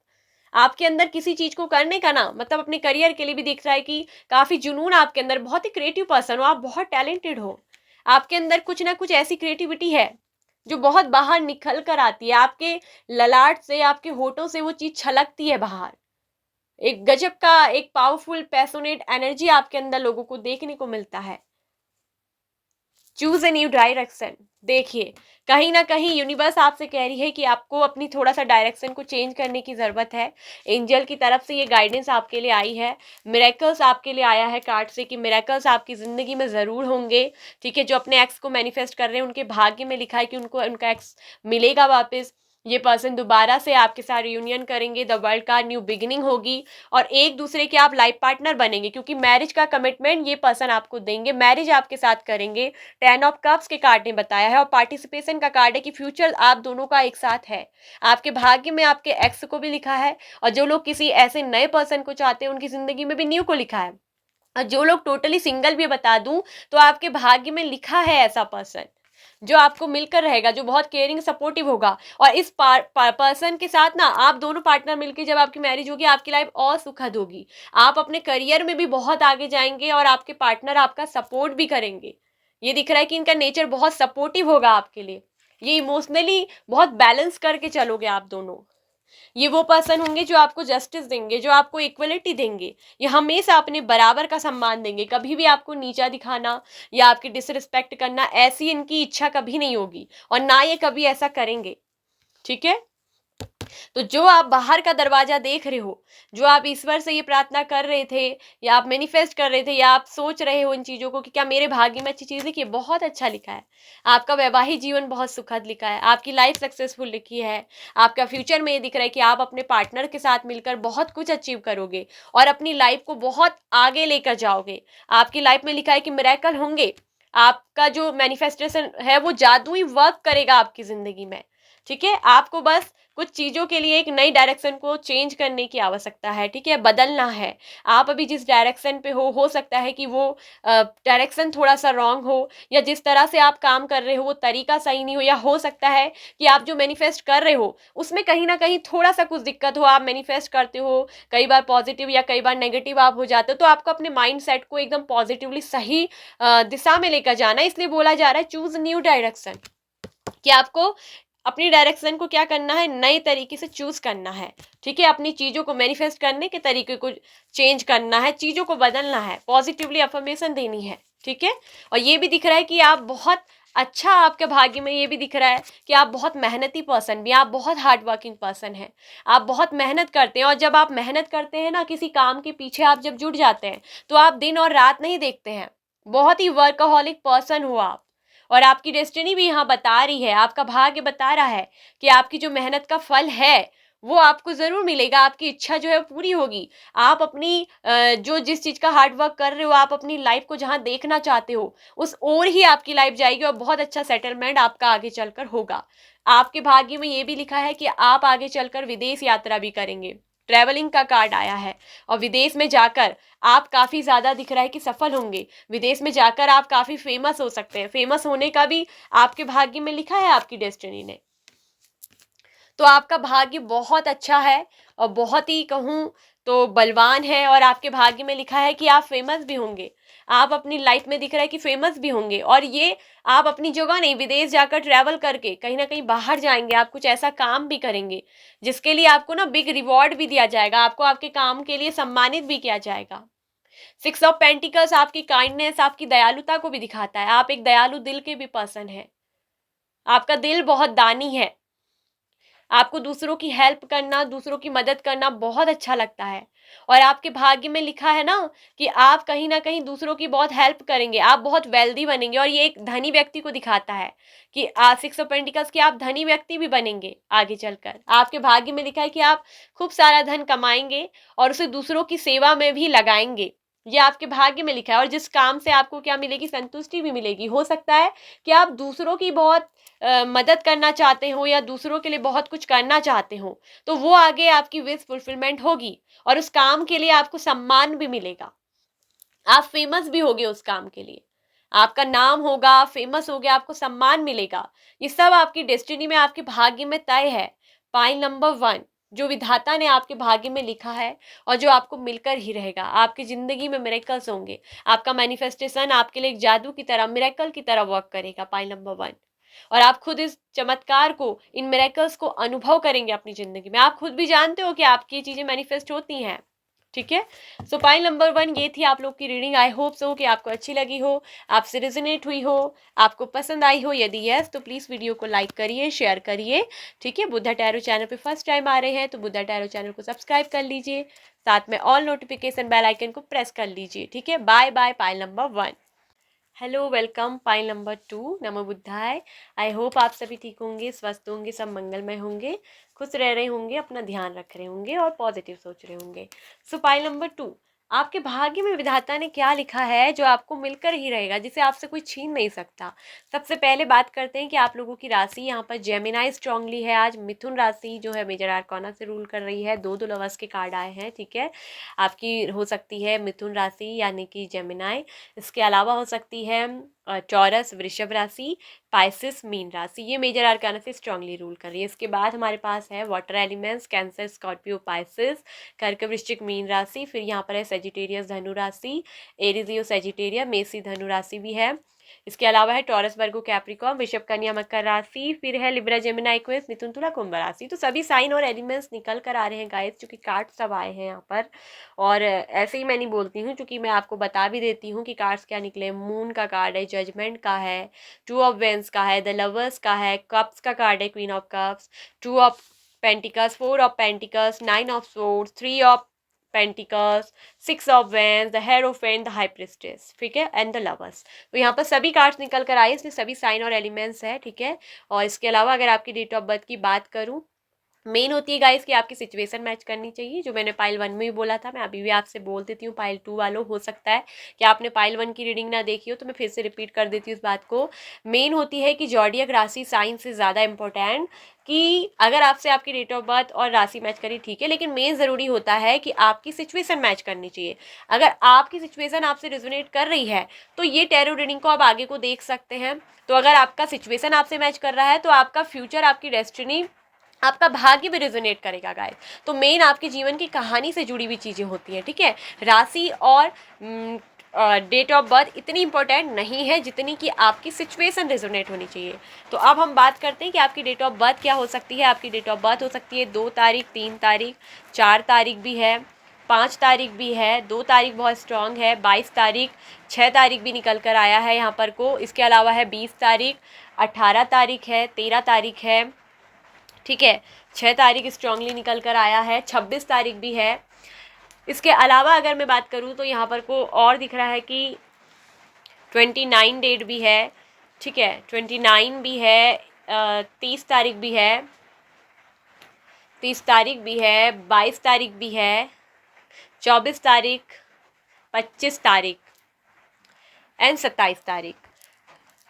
आपके अंदर किसी चीज को करने का ना, मतलब अपने करियर के लिए भी दिख रहा है कि काफी जुनून आपके अंदर, बहुत ही क्रिएटिव पर्सन हो आप, बहुत टैलेंटेड हो, आपके अंदर कुछ ना कुछ ऐसी क्रिएटिविटी है जो बहुत बाहर निकल कर आती है, आपके ललाट से, आपके होठों से वो चीज छलकती है बाहर। एक गजब का, एक पावरफुल पैशनेट एनर्जी आपके अंदर लोगों को देखने को मिलता है। Choose a new direction. देखिए कहीं ना कहीं यूनिवर्स आपसे कह रही है कि आपको अपनी थोड़ा सा डायरेक्शन को चेंज करने की ज़रूरत है। एंजल की तरफ से ये गाइडेंस आपके लिए आई है, मिरेकल्स आपके लिए आया है कार्ड से कि मिरेकल्स आपकी ज़िंदगी में ज़रूर होंगे, ठीक है। जो अपने एक्स को मैनिफेस्ट कर रहे हैं उनके भाग्य में लिखा है कि उनको उनका एक्स मिलेगा वापस, ये पर्सन दोबारा से आपके साथ रियूनियन करेंगे, द वर्ल्ड का न्यू बिगिनिंग होगी और एक दूसरे के आप लाइफ पार्टनर बनेंगे, क्योंकि मैरिज का कमिटमेंट ये पर्सन आपको देंगे, मैरिज आपके साथ करेंगे। 10 ऑफ कप्स के कार्ड ने बताया है और पार्टिसिपेशन का कार्ड है कि फ्यूचर आप दोनों का एक साथ है। आपके भाग्य में आपके एक्स को भी लिखा है, और जो लोग किसी ऐसे नए पर्सन को चाहते हैं उनकी जिंदगी में भी न्यू को लिखा है। और जो लोग टोटली सिंगल भी बता दूं तो आपके भाग्य में लिखा है ऐसा पर्सन जो आपको मिलकर रहेगा, जो बहुत केयरिंग सपोर्टिव होगा। और इस पर्सन के साथ ना आप दोनों पार्टनर मिलकर जब आपकी मैरिज होगी आपकी लाइफ और सुखद होगी, आप अपने करियर में भी बहुत आगे जाएंगे और आपके पार्टनर आपका सपोर्ट भी करेंगे। ये दिख रहा है कि इनका नेचर बहुत सपोर्टिव होगा आपके लिए, ये इमोशनली बहुत बैलेंस करके चलोगे आप दोनों। ये वो पर्सन होंगे जो आपको जस्टिस देंगे, जो आपको इक्वलिटी देंगे, ये हमेशा अपने बराबर का सम्मान देंगे, कभी भी आपको नीचा दिखाना या आपकी डिसरिस्पेक्ट करना ऐसी इनकी इच्छा कभी नहीं होगी और ना ये कभी ऐसा करेंगे, ठीक है। तो जो आप बाहर का दरवाजा देख रहे हो, जो आप ईश्वर से ये प्रार्थना कर रहे थे या आप मैनिफेस्ट कर रहे थे या आप सोच रहे हो इन चीज़ों को कि क्या मेरे भाग्य में अच्छी चीज़ लिखी है, बहुत अच्छा लिखा है। आपका वैवाहिक जीवन बहुत सुखद लिखा है, आपकी लाइफ सक्सेसफुल लिखी है, आपका फ्यूचर में ये दिख रहा है कि आप अपने पार्टनर के साथ मिलकर बहुत कुछ अचीव करोगे और अपनी लाइफ को बहुत आगे लेकर जाओगे। आपकी लाइफ में लिखा है कि मिरेकल होंगे, आपका जो मैनिफेस्टेशन है वो जादुई वर्क करेगा आपकी ज़िंदगी में। ठीक है, आपको बस कुछ चीज़ों के लिए एक नई डायरेक्शन को चेंज करने की आवश्यकता है, ठीक है, बदलना है। आप अभी जिस डायरेक्शन पे हो सकता है कि वो डायरेक्शन थोड़ा सा रॉन्ग हो, या जिस तरह से आप काम कर रहे हो वो तरीका सही नहीं हो, या हो सकता है कि आप जो मैनिफेस्ट कर रहे हो उसमें कहीं ना कहीं थोड़ा सा कुछ दिक्कत हो। आप मैनिफेस्ट करते हो, कई बार पॉजिटिव या कई बार नेगेटिव आप हो जाते हो, तो आपको अपने माइंड सेट को एकदम पॉजिटिवली सही दिशा में लेकर जाना है। इसलिए बोला जा रहा है चूज न्यू डायरेक्शन, कि आपको अपनी डायरेक्शन को क्या करना है, नए तरीके से चूज करना है। ठीक है, अपनी चीजों को मैनिफेस्ट करने के तरीके को चेंज करना है, चीजों को बदलना है, पॉजिटिवली अफर्मेशन देनी है। ठीक है, और ये भी दिख रहा है कि आप बहुत अच्छा, आपके भाग्य में ये भी दिख रहा है कि आप बहुत मेहनती पर्सन भी, आप बहुत हार्ड वर्किंग पर्सन हैं, आप बहुत मेहनत करते हैं। और जब आप मेहनत करते हैं ना, किसी काम के पीछे आप जब जुट जाते हैं तो आप दिन और रात नहीं देखते हैं, बहुत ही वर्कaholic पर्सन हो आप। और आपकी डेस्टिनी भी यहाँ बता रही है, आपका भाग्य बता रहा है कि आपकी जो मेहनत का फल है वो आपको जरूर मिलेगा, आपकी इच्छा जो है वो पूरी होगी। आप अपनी जो जिस चीज का हार्ड वर्क कर रहे हो, आप अपनी लाइफ को जहाँ देखना चाहते हो उस ओर ही आपकी लाइफ जाएगी और बहुत अच्छा सेटलमेंट आपका आगे चलकर होगा। आपके भाग्य में ये भी लिखा है कि आप आगे चलकर विदेश यात्रा भी करेंगे, ट्रैवलिंग का कार्ड आया है। और विदेश में जाकर आप काफी ज्यादा दिख रहा है कि सफल होंगे, विदेश में जाकर आप काफी फेमस हो सकते हैं, फेमस होने का भी आपके भाग्य में लिखा है आपकी डेस्टिनी ने। तो आपका भाग्य बहुत अच्छा है और बहुत ही कहूँ तो बलवान है, और आपके भाग्य में लिखा है कि आप फेमस भी होंगे। आप अपनी लाइफ में दिख रहा है कि फेमस भी होंगे, और ये आप अपनी जगह नहीं, विदेश जाकर ट्रैवल करके कहीं ना कहीं बाहर जाएंगे, आप कुछ ऐसा काम भी करेंगे जिसके लिए आपको ना बिग रिवॉर्ड भी दिया जाएगा, आपको आपके काम के लिए सम्मानित भी किया जाएगा। 6 ऑफ पेंटिकल्स आपकी काइंडनेस, आपकी दयालुता को भी दिखाता है। आप एक दयालु दिल के भी पर्सन है, आपका दिल बहुत दानी है, आपको दूसरों की हेल्प करना, दूसरों की मदद करना बहुत अच्छा लगता है। और आपके भाग्य में लिखा है ना कि आप कहीं ना कहीं दूसरों की बहुत हेल्प करेंगे, आप बहुत वेल्दी बनेंगे, और ये एक धनी व्यक्ति को दिखाता है कि 6 ऑफ पेंटिकल्स की आप धनी व्यक्ति भी बनेंगे आगे चलकर। आपके भाग्य में लिखा है कि आप खूब सारा धन कमाएंगे और उसे दूसरों की सेवा में भी लगाएंगे, ये आपके भाग्य में लिखा है। और जिस काम से आपको क्या मिलेगी, संतुष्टि भी मिलेगी। हो सकता है कि आप दूसरों की बहुत मदद करना चाहते हो या दूसरों के लिए बहुत कुछ करना चाहते हो, तो वो आगे आपकी विश फुलफिलमेंट होगी और उस काम के लिए आपको सम्मान भी मिलेगा, आप फेमस भी होगे उस काम के लिए, आपका नाम होगा, आप फेमस होगे, आपको सम्मान मिलेगा। ये सब आपकी डेस्टिनी में, आपके भाग्य में तय है। पाइल नंबर 1 जो विधाता ने आपके भाग्य में लिखा है और जो आपको मिलकर ही रहेगा। आपकी जिंदगी में मिरेकल्स होंगे, आपका मैनिफेस्टेशन आपके लिए एक जादू की तरह, मिरेकल की तरह वर्क करेगा। पाइल नंबर 1, और आप खुद इस चमत्कार को, इन मिरेकल्स को अनुभव करेंगे अपनी जिंदगी में। आप खुद भी जानते हो कि आपकी ये चीजें मैनिफेस्ट होती हैं। ठीक है, सो पाइल नंबर 1 ये थी आप लोग की रीडिंग। आई होप सो कि आपको अच्छी लगी हो, आपसे रिजोनेट हुई हो, आपको पसंद आई हो। यदि यस तो प्लीज़ वीडियो को लाइक करिए, शेयर करिए। ठीक है, बुद्धा टैरो चैनल पे फर्स्ट टाइम आ रहे हैं तो बुद्धा टैरो चैनल को सब्सक्राइब कर लीजिए, साथ में ऑल नोटिफिकेशन बेल आइकन को प्रेस कर लीजिए। ठीक है, bye bye pile number 1। Hello, welcome pile number 2। नमो बुद्धाय। आई होप आप सभी ठीक होंगे, स्वस्थ होंगे, सब मंगलमय होंगे, खुश रह रहे होंगे, अपना ध्यान रख रहे होंगे और पॉजिटिव सोच रहे होंगे। सो पाइल नंबर 2, आपके भाग्य में विधाता ने क्या लिखा है जो आपको मिलकर ही रहेगा, जिसे आपसे कोई छीन नहीं सकता। सबसे पहले बात करते हैं कि आप लोगों की राशि यहाँ पर जेमिनाई स्ट्रांगली है। आज मिथुन राशि जो है मेजर आर्काना से रूल कर रही है। दो लवर्स के कार्ड आए हैं। ठीक है, आपकी हो सकती है मिथुन राशि यानी कि जेमिनाई, इसके अलावा हो सकती है चौरस, वृषभ राशि, पाइसिस, मीन राशि। ये मेजर आर्काना से स्ट्रांगली रूल कर रही है। इसके बाद हमारे पास है water elements, cancer, Scorpio, Pisces, कर्क, वृश्चिक, मीन राशि। फिर यहाँ पर है सेजिटेरियस, धनु राशि, एरिजियो, सेजिटेरिया, मेसी, धनु राशि भी है। इसके अलावा है टॉरस, वर्गो, कैप्रिकॉर्न, वृषभ, कन्या, मकर राशि। फिर है लिब्रा, जेमिनी, एक्वेरियस, मिथुन, तुला, कुंभ राशि। तो सभी साइन और एलिमेंट्स निकल कर आ रहे हैं गाइस, क्योंकि कार्ड सब आए हैं यहाँ पर। और ऐसे ही मैं नहीं बोलती हूँ, क्योंकि मैं आपको बता भी देती हूँ कि कार्ड्स क्या निकले। मून का कार्ड है, जजमेंट का है, 2 ऑफ वेंस का है, द लवर्स का है, कप्स का कार्ड है, queen of cups, 2 of pentacles, 4 of pentacles, 9 of swords, 3 of pentacles, 6 of wands, the hierophant, the high priestess, ठीक है, एंड द लवर्स। तो यहाँ पर सभी कार्ड्स निकल कर आए, इसमें सभी साइन और एलिमेंट्स है, ठीक है। और इसके अलावा अगर आपकी डेट ऑफ बर्थ की बात करूँ, मेन होती है गाइस कि आपकी सिचुएशन मैच करनी चाहिए, जो मैंने पाइल 1 में भी बोला था, मैं अभी भी आपसे बोल देती हूँ पाइल 2 वालों। हो सकता है कि आपने पाइल 1 की रीडिंग ना देखी हो, तो मैं फिर से रिपीट कर देती हूँ इस बात को। मेन होती है कि जॉडियक राशि साइन से ज़्यादा इंपॉर्टेंट, कि अगर आपसे आपकी डेट ऑफ बर्थ और राशि मैच करी ठीक है, लेकिन मेन ज़रूरी होता है कि आपकी सिचुएशन मैच करनी चाहिए। अगर आपकी सिचुएशन आपसे रिजोनेट कर रही है तो ये टैरो रीडिंग को आप आगे को देख सकते हैं। तो अगर आपका सिचुएशन आपसे मैच कर रहा है तो आपका फ्यूचर, आपकी डेस्टिनी, आपका भाग्य भी रिजोनेट करेगा गाइस। तो मेन आपके जीवन की कहानी से जुड़ी हुई चीज़ें होती हैं, ठीक है। राशि और डेट ऑफ बर्थ इतनी इंपॉर्टेंट नहीं है जितनी कि आपकी सिचुएशन रिजोनेट होनी चाहिए। तो अब हम बात करते हैं कि आपकी डेट ऑफ बर्थ क्या हो सकती है। आपकी डेट ऑफ बर्थ हो सकती है 2 तारीख, 3 तारीख, 4 तारीख भी है, 5 तारीख भी है, 2 तारीख बहुत स्ट्रांग है, 22 तारीख, 6 तारीख भी निकल कर आया है यहाँ पर को। इसके अलावा है 20 तारीख, 18 तारीख है, 13 तारीख है, ठीक है, 6 तारीख स्ट्रांगली निकल कर आया है, 26 तारीख भी है। इसके अलावा अगर मैं बात करूँ तो यहाँ पर को और दिख रहा है कि 29 डेट भी है, ठीक है, 29 भी है, 30 तारीख भी है, 30 तारीख भी है, 22 तारीख भी है, 24 तारीख, 25 तारीख एंड 27 तारीख।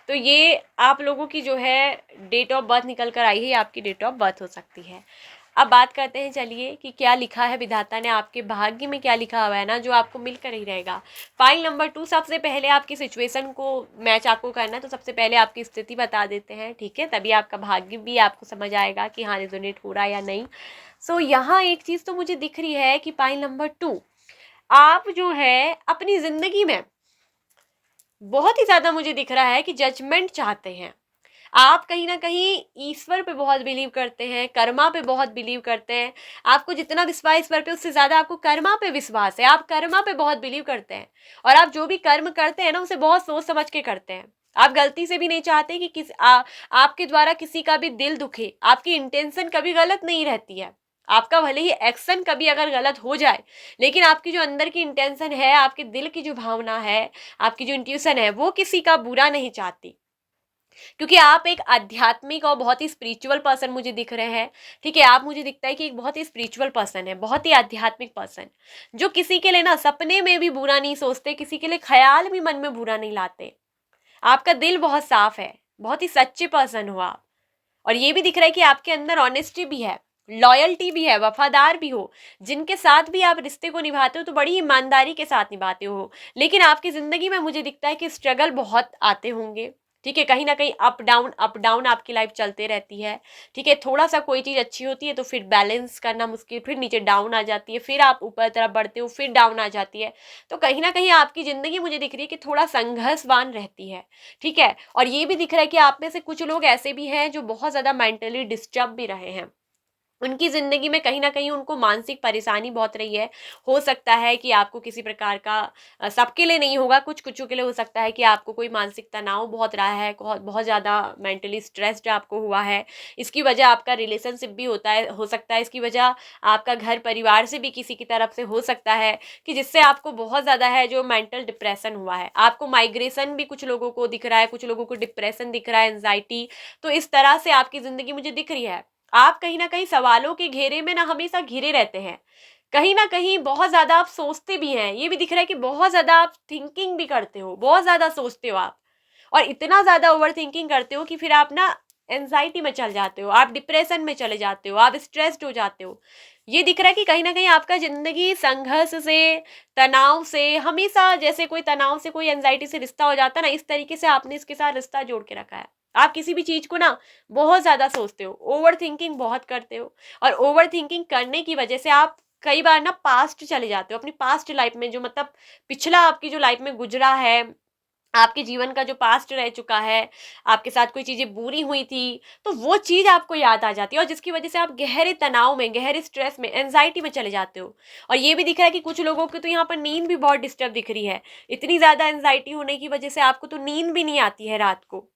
तो ये आप लोगों की जो है डेट ऑफ बर्थ निकल कर आई है, ये आपकी डेट ऑफ बर्थ हो सकती है। अब बात करते हैं चलिए कि क्या लिखा है विधाता ने, आपके भाग्य में क्या लिखा हुआ है ना, जो आपको मिलकर ही रहेगा। फाइल नंबर 2, सबसे पहले आपकी सिचुएशन को मैच आपको करना है, तो सबसे पहले आपकी स्थिति बता देते हैं, ठीक है, तभी आपका भाग्य भी आपको समझ आएगा कि हाँ रिजोनेट हो रहा है या नहीं। सो यहाँ एक चीज़ तो मुझे दिख रही है कि फाइल नंबर 2, आप जो है अपनी ज़िंदगी में बहुत ही ज़्यादा मुझे दिख रहा है कि जजमेंट चाहते हैं। आप कहीं ना कहीं ईश्वर पे बहुत बिलीव करते हैं, कर्मा पे बहुत बिलीव करते हैं। आपको जितना विश्वास ईश्वर पे, उससे ज़्यादा आपको कर्मा पे विश्वास है। आप कर्मा पे बहुत बिलीव करते हैं और आप जो भी कर्म करते हैं ना, उसे बहुत सोच समझ के करते हैं। आप गलती से भी नहीं चाहते कि आपके द्वारा किसी का भी दिल दुखे। आपकी इंटेंशन कभी गलत नहीं रहती है। आपका भले ही एक्शन कभी अगर गलत हो जाए, लेकिन आपकी जो अंदर की इंटेंशन है, आपके दिल की जो भावना है, आपकी जो इंट्यूशन है, वो किसी का बुरा नहीं चाहती। क्योंकि आप एक आध्यात्मिक और बहुत ही स्पिरिचुअल पर्सन मुझे दिख रहे हैं, ठीक है। आप मुझे दिखता है कि एक बहुत ही स्पिरिचुअल पर्सन है, बहुत ही आध्यात्मिक पर्सन, जो किसी के लिए ना सपने में भी बुरा नहीं सोचते, किसी के लिए ख्याल भी मन में बुरा नहीं लाते। आपका दिल बहुत साफ है, बहुत ही सच्चे पर्सन हो आप। और ये भी दिख रहा है कि आपके अंदर ऑनेस्टी भी है, लॉयल्टी भी है, वफादार भी हो। जिनके साथ भी आप रिश्ते को निभाते हो तो बड़ी ईमानदारी के साथ निभाते हो। लेकिन आपकी ज़िंदगी में मुझे दिखता है कि स्ट्रगल बहुत आते होंगे, ठीक है, कहीं ना कहीं अप डाउन आपकी लाइफ चलते रहती है, ठीक है। थोड़ा सा कोई चीज़ अच्छी होती है तो फिर बैलेंस करना मुश्किल, फिर नीचे डाउन आ जाती है, फिर आप ऊपर तरफ बढ़ते हो, फिर डाउन आ जाती है। तो कहीं ना कहीं आपकी ज़िंदगी मुझे दिख रही है कि थोड़ा संघर्षवान रहती है, ठीक है। और ये भी दिख रहा है कि आप में से कुछ लोग ऐसे भी हैं जो बहुत ज़्यादा मेंटली डिस्टर्ब भी रहे हैं। उनकी ज़िंदगी में कहीं न कहीं उनको मानसिक परेशानी बहुत रही है। हो सकता है कि आपको किसी प्रकार का सबके लिए नहीं होगा, कुछ-कुछों के लिए हो सकता है कि आपको कोई मानसिक तनाव बहुत रहा है, बहुत ज़्यादा मेंटली स्ट्रेस्ड आपको हुआ है। इसकी वजह आपका रिलेशनशिप भी हो सकता है, इसकी वजह आपका घर परिवार से भी किसी की तरफ से हो सकता है, कि जिससे आपको बहुत ज़्यादा है जो मेंटल डिप्रेशन हुआ है। आपको माइग्रेशन भी कुछ लोगों को दिख रहा है, कुछ लोगों को डिप्रेशन दिख रहा है, एंग्ज़ायटी। तो इस तरह से आपकी ज़िंदगी मुझे दिख रही है। आप कहीं ना कहीं सवालों के घेरे में ना हमेशा घिरे रहते हैं। कहीं ना कहीं बहुत ज्यादा आप सोचते भी हैं, ये भी दिख रहा है कि बहुत ज्यादा आप थिंकिंग भी करते हो, बहुत ज्यादा सोचते हो आप। और इतना ज्यादा ओवर थिंकिंग करते हो कि फिर आप ना एंजाइटी में चल जाते हो, आप डिप्रेशन में चले जाते हो, आप स्ट्रेस्ड हो जाते हो। ये दिख रहा है कि कहीं ना कहीं आपका जिंदगी संघर्ष से, तनाव से, हमेशा जैसे कोई तनाव से, कोई एंजाइटी से रिश्ता हो जाता है ना, इस तरीके से आपने इसके साथ रिश्ता जोड़ के रखा है। आप किसी भी चीज को ना बहुत ज्यादा सोचते हो, ओवर थिंकिंग बहुत करते हो। और ओवर थिंकिंग करने की वजह से आप कई बार ना पास्ट चले जाते हो, अपनी पास्ट लाइफ में, जो मतलब पिछला आपकी जो लाइफ में गुजरा है, आपके जीवन का जो पास्ट रह चुका है, आपके साथ कोई चीजें बुरी हुई थी, तो वो चीज आपको याद आ जाती है, और जिसकी वजह से आप गहरे तनाव में, गहरे स्ट्रेस में, एंजाइटी में चले जाते हो। और ये भी दिख रहा है कि कुछ लोगों की तो यहाँ पर नींद भी बहुत डिस्टर्ब दिख रही है। इतनी ज्यादा एंजाइटी होने की वजह से आपको तो नींद भी नहीं आती है रात को।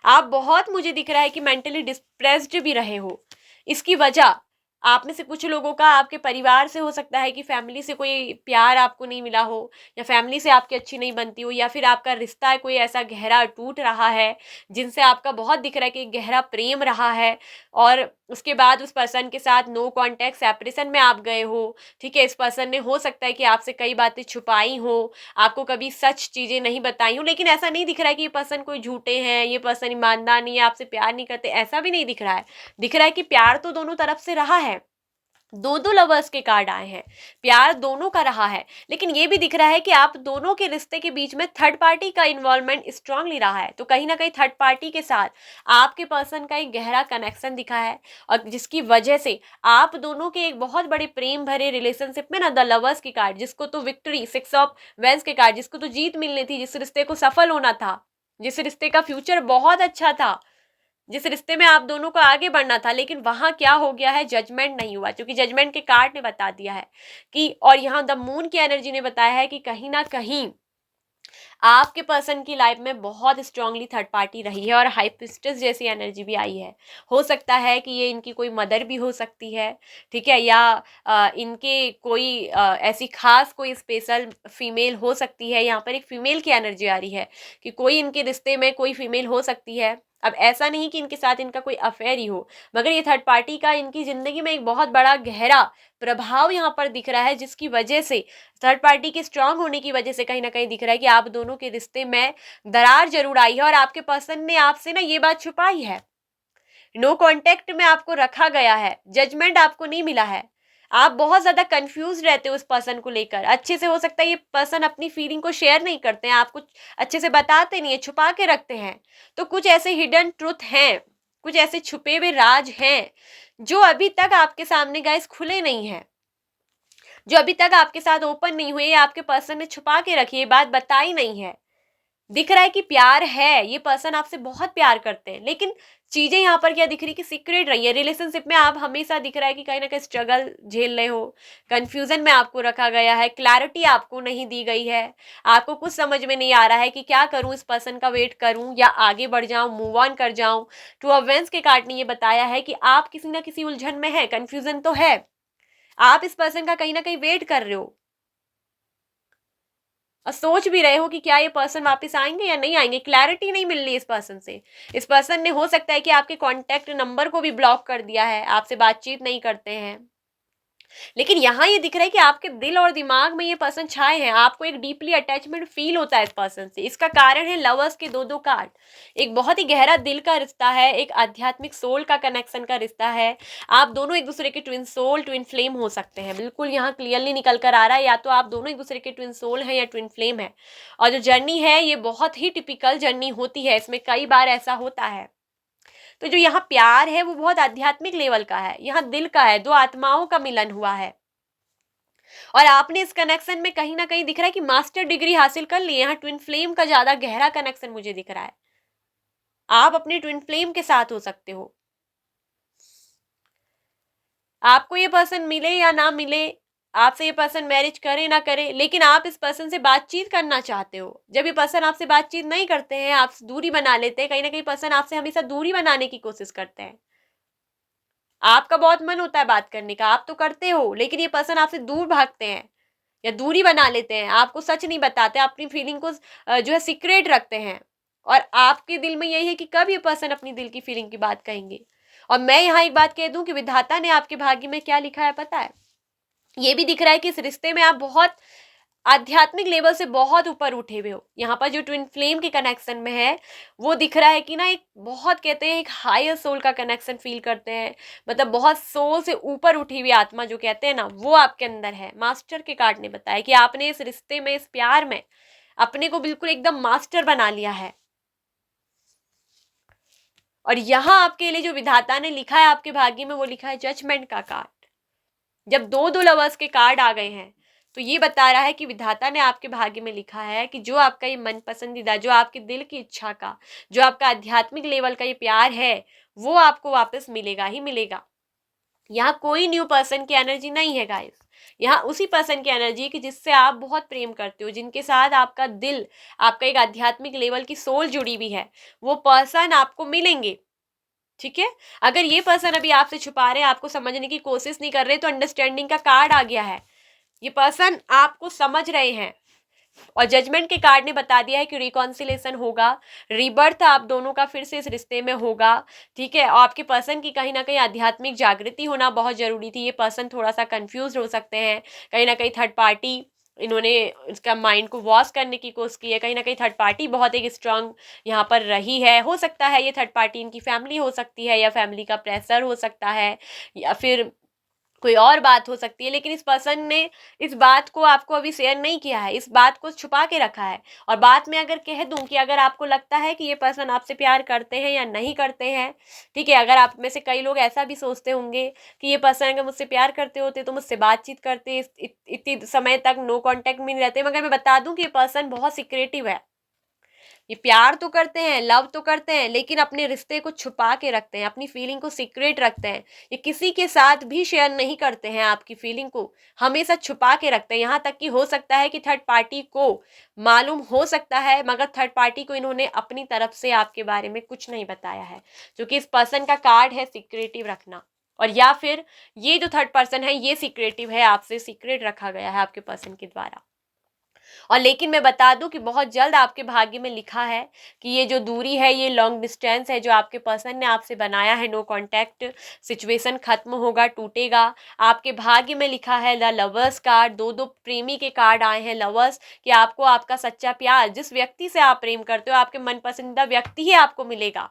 आप बहुत, मुझे दिख रहा है कि मेंटली डिप्रेस्ड भी रहे हो। इसकी वजह आप में से कुछ लोगों का आपके परिवार से हो सकता है कि फैमिली से कोई प्यार आपको नहीं मिला हो, या फैमिली से आपकी अच्छी नहीं बनती हो, या फिर आपका रिश्ता है कोई ऐसा गहरा टूट रहा है जिनसे आपका बहुत दिख रहा है कि गहरा प्रेम रहा है, और उसके बाद उस पर्सन के साथ नो कांटेक्ट सेपरेशन में आप गए हो। ठीक है, इस पर्सन ने हो सकता है कि आपसे कई बातें छुपाई हो, आपको कभी सच चीजें नहीं बताई हो, लेकिन ऐसा नहीं दिख रहा है कि ये पर्सन कोई झूठे हैं, ये पर्सन ईमानदार नहीं है, आपसे प्यार नहीं करते, ऐसा भी नहीं दिख रहा है। दिख रहा है कि प्यार तो दोनों तरफ से रहा है, दो दो लवर्स के कार्ड आए हैं, प्यार दोनों का रहा है, लेकिन ये भी दिख रहा है कि आप दोनों के रिश्ते के बीच में थर्ड पार्टी का इन्वॉल्वमेंट स्ट्रांगली रहा है। तो कहीं ना कहीं थर्ड पार्टी के साथ आपके पर्सन का एक गहरा कनेक्शन दिखा है, और जिसकी वजह से आप दोनों के एक बहुत बड़े प्रेम भरे रिलेशनशिप में ना, द लवर्स के कार्ड, जिसको तो विक्ट्री, सिक्स ऑफ वेंस के कार्ड, जिसको तो जीत मिलनी थी, जिस रिश्ते को सफल होना था, जिस रिश्ते का फ्यूचर बहुत अच्छा था, जिस रिश्ते में आप दोनों को आगे बढ़ना था, लेकिन वहां क्या हो गया है, जजमेंट नहीं हुआ, क्योंकि जजमेंट के कार्ड ने बता दिया है कि, और यहाँ द मून की एनर्जी ने बताया है कि कहीं ना कहीं आपके पर्सन की लाइफ में बहुत स्ट्रांगली थर्ड पार्टी रही है, और हाई प्रिस्टेस जैसी एनर्जी भी आई है। हो सकता है कि ये इनकी कोई मदर भी हो सकती है, ठीक है, या इनके कोई ऐसी खास कोई स्पेशल फीमेल हो सकती है। यहाँ पर एक फीमेल की एनर्जी आ रही है कि कोई इनके रिश्ते में कोई फीमेल हो सकती है। अब ऐसा नहीं कि इनके साथ इनका कोई अफेयर ही हो, मगर ये थर्ड पार्टी का इनकी जिंदगी में एक बहुत बड़ा गहरा प्रभाव यहाँ पर दिख रहा है, जिसकी वजह से थर्ड पार्टी के स्ट्रांग होने की वजह से कहीं ना कहीं दिख रहा है कि आप दोनों के रिश्ते में दरार जरूर आई है, और आपके पर्सन ने आपसे ना ये बात छुपाई है, नो कांटेक्ट में आपको रखा गया है, जजमेंट आपको नहीं मिला है, आप बहुत ज्यादा कंफ्यूज रहते हो उस पर्सन को लेकर। अच्छे से हो सकता है ये पर्सन अपनी फीलिंग को शेयर नहीं करते हैं, आपको अच्छे से बताते नहीं है, छुपा के रखते हैं। तो कुछ ऐसे हिडन ट्रुथ हैं, कुछ ऐसे छुपे हुए राज हैं जो अभी तक आपके सामने गाइस खुले नहीं है, जो अभी तक आपके साथ ओपन नहीं हुए, आपके पर्सन ने छुपा के रखी है, बात बताई नहीं है। दिख रहा है कि प्यार है, ये पर्सन आपसे बहुत प्यार करते हैं, लेकिन चीजें यहाँ पर क्या दिख रही कि सीक्रेट रही है। रिलेशनशिप में आप हमेशा दिख रहा है कि कहीं ना कहीं स्ट्रगल झेल रहे हो, कंफ्यूजन में आपको रखा गया है, क्लैरिटी आपको नहीं दी गई है, आपको कुछ समझ में नहीं आ रहा है कि क्या करूं, इस पर्सन का वेट करूं या आगे बढ़ जाऊं, मूव ऑन कर जाऊं। टू ऑफ वेंस के कार्ड ने ये बताया है कि आप किसी ना किसी उलझन में है, कंफ्यूजन तो है, आप इस पर्सन का कहीं ना कहीं वेट कर रहे हो, और सोच भी रहे हो कि क्या ये पर्सन वापस आएंगे या नहीं आएंगे, क्लैरिटी नहीं मिल रही इस पर्सन से। इस पर्सन ने हो सकता है कि आपके कॉन्टैक्ट नंबर को भी ब्लॉक कर दिया है, आपसे बातचीत नहीं करते हैं, लेकिन यहाँ ये दिख रहा है कि आपके दिल और दिमाग में ये पर्सन छाए हैं, आपको एक डीपली अटैचमेंट फील होता है इस पर्सन से। इसका कारण है लवर्स के दो दो कार्ड, एक बहुत ही गहरा दिल का रिश्ता है, एक आध्यात्मिक सोल का कनेक्शन का रिश्ता है। आप दोनों एक दूसरे के ट्विन सोल, ट्विन फ्लेम हो सकते हैं, बिल्कुल यहाँ क्लियरली निकल कर आ रहा है, या तो आप दोनों एक दूसरे के ट्विन सोल हैं या ट्विन फ्लेम है। और जो जर्नी है ये बहुत ही टिपिकल जर्नी होती है, इसमें कई बार ऐसा होता है। तो जो यहाँ प्यार है वो बहुत आध्यात्मिक लेवल का है, यहाँ दिल का है, दो आत्माओं का मिलन हुआ है, और आपने इस कनेक्शन में कहीं ना कहीं दिख रहा है कि मास्टर डिग्री हासिल कर ली। यहाँ ट्विन फ्लेम का ज्यादा गहरा कनेक्शन मुझे दिख रहा है, आप अपने ट्विन फ्लेम के साथ हो सकते हो। आपको ये पर्सन मिले या ना मिले, आपसे ये पर्सन मैरिज करे ना करे, लेकिन आप इस पर्सन से बातचीत करना चाहते हो। जब ये पर्सन आपसे बातचीत नहीं करते हैं, आपसे दूरी बना लेते हैं, कहीं ना कहीं पर्सन आपसे हमेशा दूरी बनाने की कोशिश करते हैं। आपका बहुत मन होता है बात करने का, आप तो करते हो, लेकिन ये पर्सन आपसे दूर भागते हैं या दूरी बना लेते हैं, आपको सच नहीं बताते, अपनी फीलिंग को जो है सीक्रेट रखते हैं, और आपके दिल में यही है कि कब ये पर्सन अपनी दिल की फीलिंग की बात कहेंगे। और मैं यहाँ एक बात कह दूं कि विधाता ने आपके भाग्य में क्या लिखा है पता है, ये भी दिख रहा है कि इस रिश्ते में आप बहुत आध्यात्मिक लेवल से बहुत ऊपर उठे हुए हो। यहाँ पर जो ट्विन फ्लेम के कनेक्शन में है वो दिख रहा है कि ना, एक बहुत कहते हैं एक हायर सोल का कनेक्शन फील करते हैं, मतलब बहुत सोल से ऊपर उठी हुई आत्मा जो कहते हैं ना, वो आपके अंदर है। मास्टर के कार्ड ने बताया कि आपने इस रिश्ते में, इस प्यार में अपने को बिल्कुल एकदम मास्टर बना लिया है। और यहाँ आपके लिए जो विधाता ने लिखा है आपके भाग्य में, वो लिखा है जजमेंट का कार्ड। जब दो दो लवर्स के कार्ड आ गए हैं तो ये बता रहा है कि विधाता ने आपके भाग्य में लिखा है कि जो आपका ये मन पसंदीदा, जो आपके दिल की इच्छा का, जो आपका आध्यात्मिक लेवल का ये प्यार है, वो आपको वापस मिलेगा ही मिलेगा। यहाँ कोई न्यू पर्सन की एनर्जी नहीं है गाइस, यहाँ उसी पर्सन की एनर्जी कि जिससे आप बहुत प्रेम करते हो, जिनके साथ आपका दिल, आपका एक आध्यात्मिक लेवल की सोल जुड़ी हुई है, वो पर्सन आपको मिलेंगे। ठीक है। अगर ये पर्सन अभी आपसे छुपा रहे हैं, आपको समझने की कोशिश नहीं कर रहे, तो अंडरस्टैंडिंग का कार्ड आ गया है। ये पर्सन आपको समझ रहे हैं और जजमेंट के कार्ड ने बता दिया है कि रिकॉन्सिलेशन होगा, रीबर्थ आप दोनों का फिर से इस रिश्ते में होगा। ठीक है। और आपके पर्सन की कहीं ना कहीं आध्यात्मिक जागृति होना बहुत जरूरी थी। ये पर्सन थोड़ा सा कंफ्यूज हो सकते हैं, कहीं ना कहीं थर्ड पार्टी इन्होंने इसका माइंड को वॉश करने की कोशिश की है, कहीं ना कहीं थर्ड पार्टी बहुत एक स्ट्रांग यहाँ पर रही है। हो सकता है ये थर्ड पार्टी इनकी फैमिली हो सकती है, या फैमिली का प्रेशर हो सकता है, या फिर कोई और बात हो सकती है। लेकिन इस पर्सन ने इस बात को आपको अभी शेयर नहीं किया है, इस बात को छुपा के रखा है। और बात में अगर कह दूं कि अगर आपको लगता है कि ये पर्सन आपसे प्यार करते हैं या नहीं करते हैं, ठीक है, अगर आप में से कई लोग ऐसा भी सोचते होंगे कि ये पर्सन अगर मुझसे प्यार करते होते तो मुझसे बातचीत करते, इतनी समय तक नो कांटेक्ट में नहीं रहते। मगर मैं बता दूं कि ये पर्सन बहुत सिक्रेटिव है। ये प्यार तो करते हैं, लव तो करते हैं, लेकिन अपने रिश्ते को छुपा के रखते हैं, अपनी फीलिंग को सीक्रेट रखते हैं। ये किसी के साथ भी शेयर नहीं करते हैं, आपकी फीलिंग को हमेशा छुपा के रखते हैं। यहाँ तक कि हो सकता है कि थर्ड पार्टी को मालूम हो सकता है, मगर थर्ड पार्टी को इन्होंने अपनी तरफ से आपके बारे में कुछ नहीं बताया है, क्योंकि इस पर्सन का कार्ड है सीक्रेटिव रखना। और या फिर ये जो थर्ड पर्सन है ये सीक्रेटिव है, आपसे सीक्रेट रखा गया है आपके पर्सन के द्वारा। और लेकिन मैं बता दूं कि बहुत जल्द आपके भाग्य में लिखा है कि ये जो दूरी है, ये लॉन्ग डिस्टेंस है जो आपके पर्सन ने आपसे बनाया है, नो कांटेक्ट सिचुएशन खत्म होगा, टूटेगा। आपके भाग्य में लिखा है द लवर्स कार्ड, दो दो प्रेमी के कार्ड आए हैं लवर्स, कि आपको आपका सच्चा प्यार, जिस व्यक्ति से आप प्रेम करते हो, आपके मन पसंदीदा व्यक्ति ही आपको मिलेगा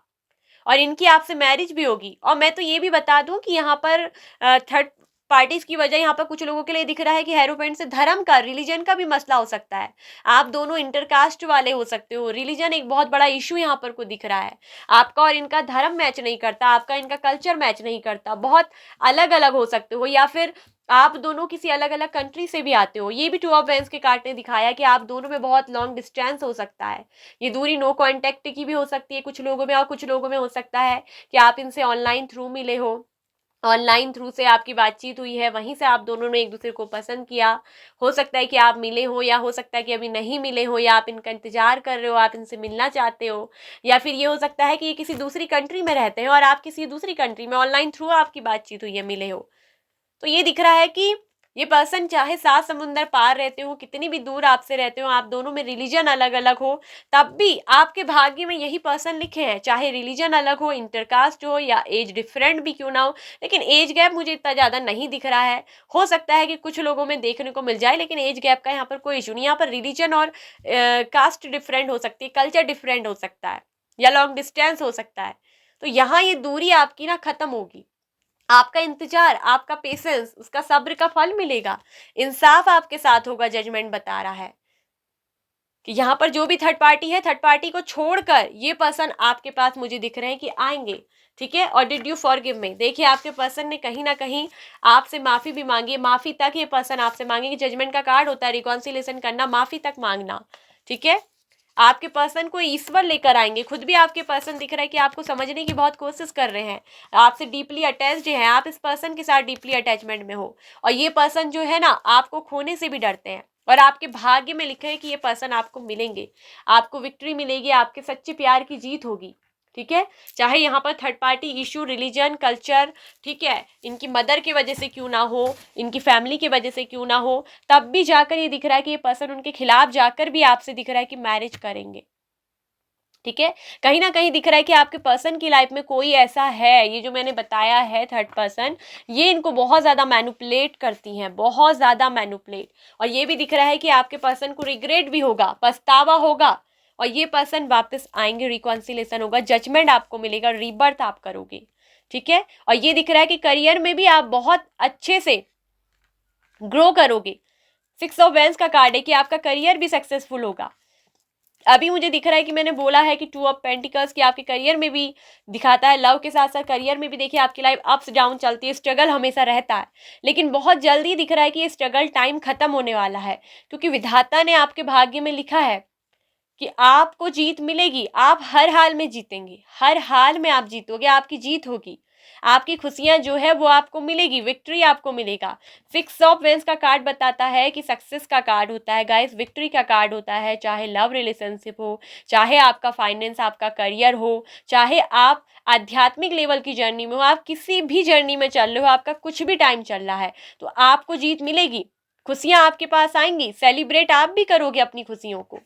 और इनकी आपसे मैरिज भी होगी। और मैं तो ये भी बता दूं कि यहाँ पर थर्ड पार्टीज की वजह यहाँ पर कुछ लोगों के लिए दिख रहा है कि हेरोपेंट से धर्म का, रिलीजन का भी मसला हो सकता है। आप दोनों इंटरकास्ट वाले हो सकते हो, रिलीजन एक बहुत बड़ा इशू यहाँ पर को दिख रहा है। आपका और इनका धर्म मैच नहीं करता, आपका इनका कल्चर मैच नहीं करता, बहुत अलग अलग हो सकते हो, या फिर आप दोनों किसी अलग अलग कंट्री से भी आते हो। ये भी टू ऑफ वेंस के कार्ड ने दिखाया कि आप दोनों में बहुत लॉन्ग डिस्टेंस हो सकता है। ये दूरी नो कांटेक्ट की भी हो सकती है कुछ लोगों में, और कुछ लोगों में हो सकता है कि आप इनसे ऑनलाइन थ्रू मिले हो, ऑनलाइन थ्रू से आपकी बातचीत हुई है, वहीं से आप दोनों ने एक दूसरे को पसंद किया। हो सकता है कि आप मिले हो, या हो सकता है कि अभी नहीं मिले हो, या आप इनका इंतजार कर रहे हो, आप इनसे मिलना चाहते हो। या फिर ये हो सकता है कि ये किसी दूसरी कंट्री में रहते हैं और आप किसी दूसरी कंट्री में, ऑनलाइन थ्रू आपकी बातचीत हुई है, मिले हो। तो ये दिख रहा है कि ये पर्सन चाहे 7 समुंदर पार रहते हो, कितनी भी दूर आपसे रहते हो, आप दोनों में रिलीजन अलग अलग हो, तब भी आपके भाग्य में यही पर्सन लिखे हैं। चाहे रिलीजन अलग हो, इंटरकास्ट हो, या एज डिफरेंट भी क्यों ना हो, लेकिन एज गैप मुझे इतना ज़्यादा नहीं दिख रहा है। हो सकता है कि कुछ लोगों में देखने को मिल जाए, लेकिन एज गैप का यहाँ पर कोई इशू नहीं। यहाँ पर रिलीजन और कास्ट डिफरेंट हो सकती है, कल्चर डिफरेंट हो सकता है, या लॉन्ग डिस्टेंस हो सकता है। तो यहाँ ये दूरी आपकी ना खत्म होगी। आपका इंतजार, आपका पेशेंस, उसका सब्र का फल मिलेगा। इंसाफ आपके साथ होगा, जजमेंट बता रहा है कि यहाँ पर जो भी थर्ड पार्टी है, थर्ड पार्टी को छोड़कर ये पर्सन आपके पास मुझे दिख रहे हैं कि आएंगे। ठीक है। और डिड यू फॉरगिव मी, देखिए आपके पर्सन ने कहीं ना कहीं आपसे माफी भी मांगी है, माफी तक ये पर्सन आपसे मांगेंगे। जजमेंट का कार्ड होता है रिकॉन्सिलेशन करना, माफी तक मांगना। ठीक है। आपके पर्सन को ईश्वर लेकर आएंगे, खुद भी आपके पर्सन दिख रहा है कि आपको समझने की बहुत कोशिश कर रहे हैं, आपसे डीपली अटैच्ड हैं, आप इस पर्सन के साथ डीपली अटैचमेंट में हो। और ये पर्सन जो है ना, आपको खोने से भी डरते हैं, और आपके भाग्य में लिखा है कि ये पर्सन आपको मिलेंगे, आपको विक्ट्री मिलेगी, आपके सच्चे प्यार की जीत होगी। ठीक है। चाहे यहाँ पर third party issue, religion, culture, ठीक है, इनकी मदर की वजह से क्यों ना हो, इनकी फैमिली की वजह से क्यों ना हो, तब भी जाकर ये दिख रहा है कि ये पर्सन उनके खिलाफ जाकर भी आपसे दिख रहा है कि मैरिज करेंगे। ठीक है। कहीं ना कहीं दिख रहा है कि आपके पर्सन की लाइफ में कोई ऐसा है, ये जो मैंने बताया है थर्ड पर्सन, ये इनको बहुत ज़्यादा मैनुपुलेट करती हैं, बहुत ज़्यादा मैनुपुलेट। और ये भी दिख रहा है कि आपके पर्सन को रिग्रेट भी होगा, पछतावा होगा, और ये पर्सन वापस आएंगे, रिकॉन्सिलेशन होगा, जजमेंट आपको मिलेगा, रीबर्थ आप करोगे। ठीक है। और ये दिख रहा है कि करियर में भी आप बहुत अच्छे से ग्रो करोगे। 6 ऑफ वेंस का कार्ड है कि आपका करियर भी सक्सेसफुल होगा। अभी मुझे दिख रहा है कि मैंने बोला है कि 2 ऑफ पेंटिकल्स की आपके करियर में भी दिखाता है, लव के साथ साथ करियर में भी। देखिए आपकी लाइफ अप्स डाउन चलती है, स्ट्रगल हमेशा रहता है, लेकिन बहुत जल्दी दिख रहा है कि ये स्ट्रगल टाइम खत्म होने वाला है, क्योंकि विधाता ने आपके भाग्य में लिखा है कि आपको जीत मिलेगी, आप हर हाल में जीतेंगे, हर हाल में आप जीतोगे, आपकी जीत होगी। आपकी खुशियां जो है वो आपको मिलेगी, विक्ट्री आपको मिलेगा। 6 ऑफ वेंस का कार्ड बताता है कि सक्सेस का कार्ड होता है गाइस, विक्ट्री का कार्ड होता है, चाहे लव रिलेशनशिप हो, चाहे आपका फाइनेंस, आपका करियर हो, चाहे आप आध्यात्मिक लेवल की जर्नी में हो, आप किसी भी जर्नी में चल रहे हो, आपका कुछ भी टाइम चल रहा है, तो आपको जीत मिलेगी, खुशियां आपके पास आएंगी, सेलिब्रेट आप भी करोगे अपनी खुशियों को।